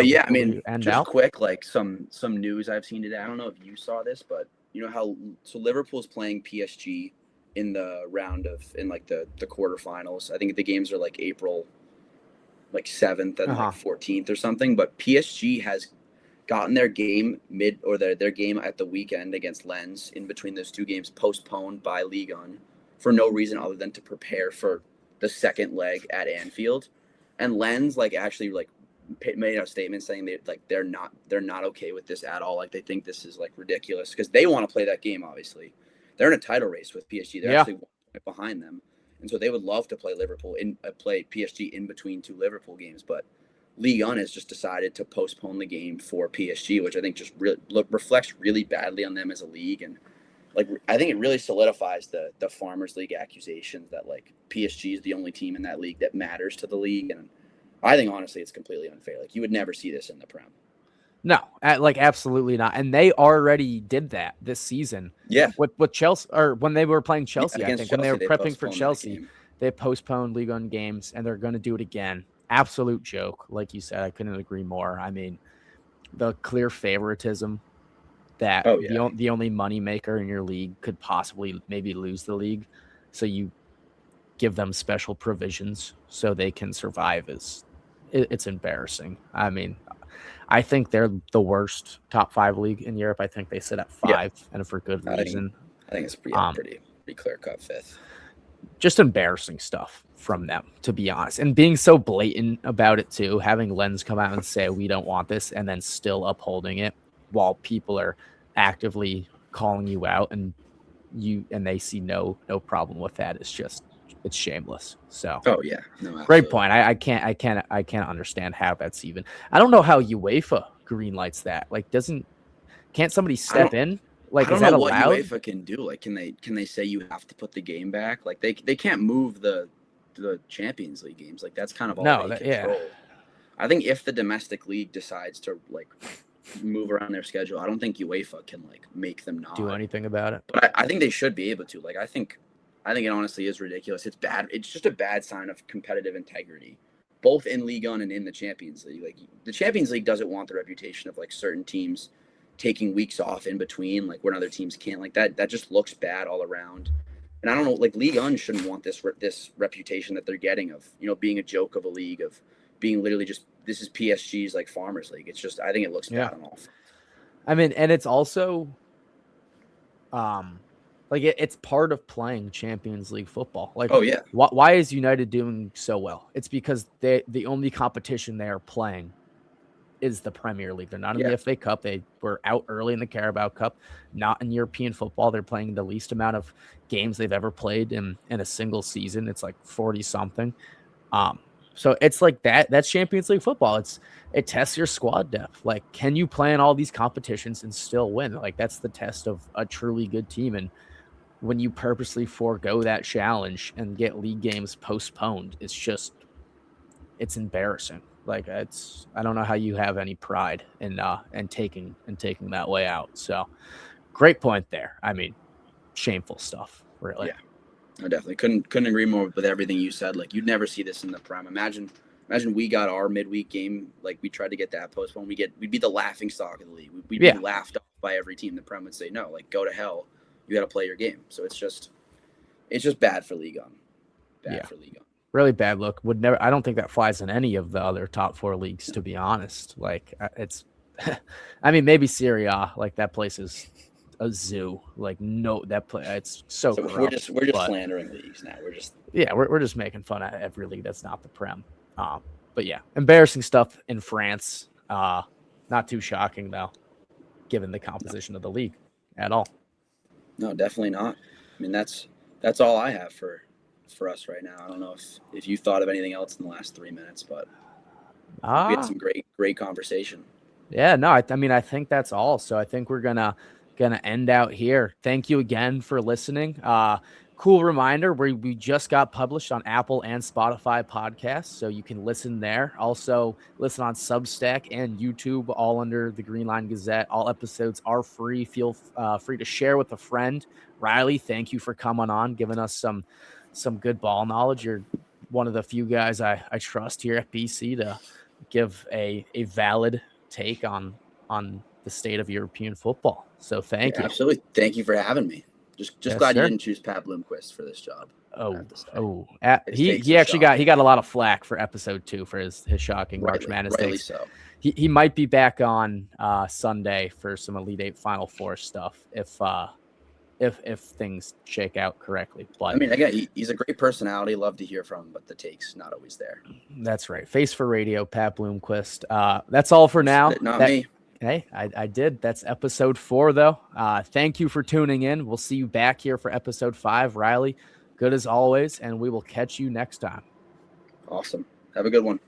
Speaker 2: Yeah, I
Speaker 1: before
Speaker 2: mean,
Speaker 1: we end
Speaker 2: just
Speaker 1: out.
Speaker 2: quick, like some news I've seen today. I don't know if you saw this, but you know how Liverpool's playing PSG in the round of in like the quarterfinals. I think the games are like April like 7th and like
Speaker 1: Uh-huh.
Speaker 2: 14th or something. But PSG has gotten their game mid or their game at the weekend against Lens in between those two games postponed by Ligue 1 for no reason other than to prepare for the second leg at Anfield. And Lens like actually like made a statement saying they're not okay with this at all. Like they think this is like ridiculous because they want to play that game. Obviously, they're in a title race with PSG. They're
Speaker 1: Yeah.
Speaker 2: actually behind them, and so they would love to play Liverpool play PSG in between two Liverpool games. But Ligue 1 has just decided to postpone the game for PSG, which I think just reflects really badly on them as a league. And like I think it really solidifies the Farmers League accusations that like PSG is the only team in that league that matters to the league. And I think honestly it's completely unfair. Like you would never see this in the Prem.
Speaker 1: No, like absolutely not. And they already did that this season
Speaker 2: Yeah,
Speaker 1: with Chelsea, or when they were playing
Speaker 2: yeah.
Speaker 1: Chelsea. I
Speaker 2: Against
Speaker 1: think when they
Speaker 2: Chelsea,
Speaker 1: were
Speaker 2: they
Speaker 1: prepping for
Speaker 2: postponed that
Speaker 1: Chelsea,
Speaker 2: game.
Speaker 1: they postponed League One games, and they're going to do it again. Absolute joke, like you said. I couldn't agree more. I mean, the clear favoritism that
Speaker 2: Oh yeah,
Speaker 1: the only money maker in your league could possibly maybe lose the league, so you give them special provisions so they can survive. It's embarrassing. I mean, I think they're the worst top 5 league in Europe. I think they sit at
Speaker 2: yeah.
Speaker 1: 5, and for good
Speaker 2: I think
Speaker 1: reason.
Speaker 2: I think it's
Speaker 1: Um,
Speaker 2: pretty clear cut fifth.
Speaker 1: just embarrassing stuff from them, to be honest, and being so blatant about it too. Having Lens come out and say we don't want this, and then still upholding it while people are actively calling you out, and they see no problem with that. It's shameless. So
Speaker 2: Oh yeah, no,
Speaker 1: great
Speaker 2: absolutely.
Speaker 1: point. I can't understand how that's even. I don't know how UEFA greenlights that. Like, can't somebody
Speaker 2: I
Speaker 1: step
Speaker 2: don't
Speaker 1: in?
Speaker 2: I
Speaker 1: Like, is
Speaker 2: don't know
Speaker 1: that
Speaker 2: what
Speaker 1: allowed?
Speaker 2: UEFA can do. Like, can they say you have to put the game back? Like, they can't move the Champions League games. Like, that's kind of all
Speaker 1: No,
Speaker 2: they
Speaker 1: yeah.
Speaker 2: control. I think if the domestic league decides to like move around their schedule, I don't think UEFA can like make them
Speaker 1: Do
Speaker 2: not.
Speaker 1: anything about it?
Speaker 2: But I think they should be able to. Like, I think it honestly is ridiculous. It's bad. It's just a bad sign of competitive integrity, both in Ligue 1 and in the Champions League. Like, the Champions League doesn't want the reputation of like certain teams taking weeks off in between, like when other teams can't. Like that just looks bad all around. And I don't know, like Ligue 1 shouldn't want this reputation that they're getting of being a joke of a league, of being literally just this is PSG's like Farmers League. It's just I think it looks
Speaker 1: Yeah.
Speaker 2: bad on all fronts.
Speaker 1: I mean, and it's also um like it's part of playing Champions League football. Like,
Speaker 2: Oh yeah,
Speaker 1: why is United doing so well? It's because the only competition they are playing is the Premier League. They're not in the
Speaker 2: yeah.
Speaker 1: FA Cup. They were out early in the Carabao Cup. Not in European football. They're playing the least amount of games they've ever played in a single season. It's like 40 something. Um, so it's like that's Champions League football. It tests your squad depth. Like, can you play in all these competitions and still win? Like, that's the test of a truly good team. And when you purposely forego that challenge and get league games postponed, it's embarrassing. Like, I don't know how you have any pride in taking that way out. So great point there. I mean, shameful stuff, really.
Speaker 2: Yeah. I definitely couldn't agree more with everything you said. Like you'd never see this in the Prem. Imagine we got our midweek game, like we tried to get that postponed. We'd be the laughing stock of the league. We'd be
Speaker 1: Yeah.
Speaker 2: laughed off by every team. The Prem would say, no, like go to hell. You got to play your game. So it's just bad for Ligue 1. bad for Liga.
Speaker 1: Really bad look. Would never. I don't think that flies in any of the other top 4 leagues, to be honest. Like it's, I mean, maybe Serie A. Like that place is a zoo. Like no, that place. It's so corrupt.
Speaker 2: We're just slandering leagues now.
Speaker 1: We're just making fun of every league that's not the Prem. But yeah, embarrassing stuff in France. Not too shocking though, given the composition of the league at all.
Speaker 2: No, definitely not. I mean, that's all I have for us right now. I don't know if you thought of anything else in the last 3 minutes, but we had some great conversation.
Speaker 1: Yeah, no, I mean, I think that's all. So I think we're gonna end out here. Thank you again for listening. Cool reminder, we just got published on Apple and Spotify podcasts, so you can listen there. Also listen on Substack and YouTube, all under the Green Line Gazette. All episodes are free. Feel free to share with a friend. Riley, thank you for coming on, giving us some good ball knowledge. You're one of the few guys I trust here at BC to give a valid take on the state of European football. So thank you.
Speaker 2: Absolutely. Thank you for having me. Just glad you didn't choose Pat Bloomquist for this job.
Speaker 1: He actually got a lot of flack for episode 2 for his shocking March Madness takes.
Speaker 2: So.
Speaker 1: He might be back on Sunday for some Elite 8 Final Four stuff if things shake out correctly. But
Speaker 2: I mean, again, he's a great personality. Love to hear from him, but the take's not always there.
Speaker 1: That's right. Face for radio, Pat Bloomquist. That's all for now.
Speaker 2: Not me.
Speaker 1: Hey, I did. That's episode 4, though. Thank you for tuning in. We'll see you back here for episode 5. Riley, good as always, and we will catch you next time.
Speaker 2: Awesome. Have a good one.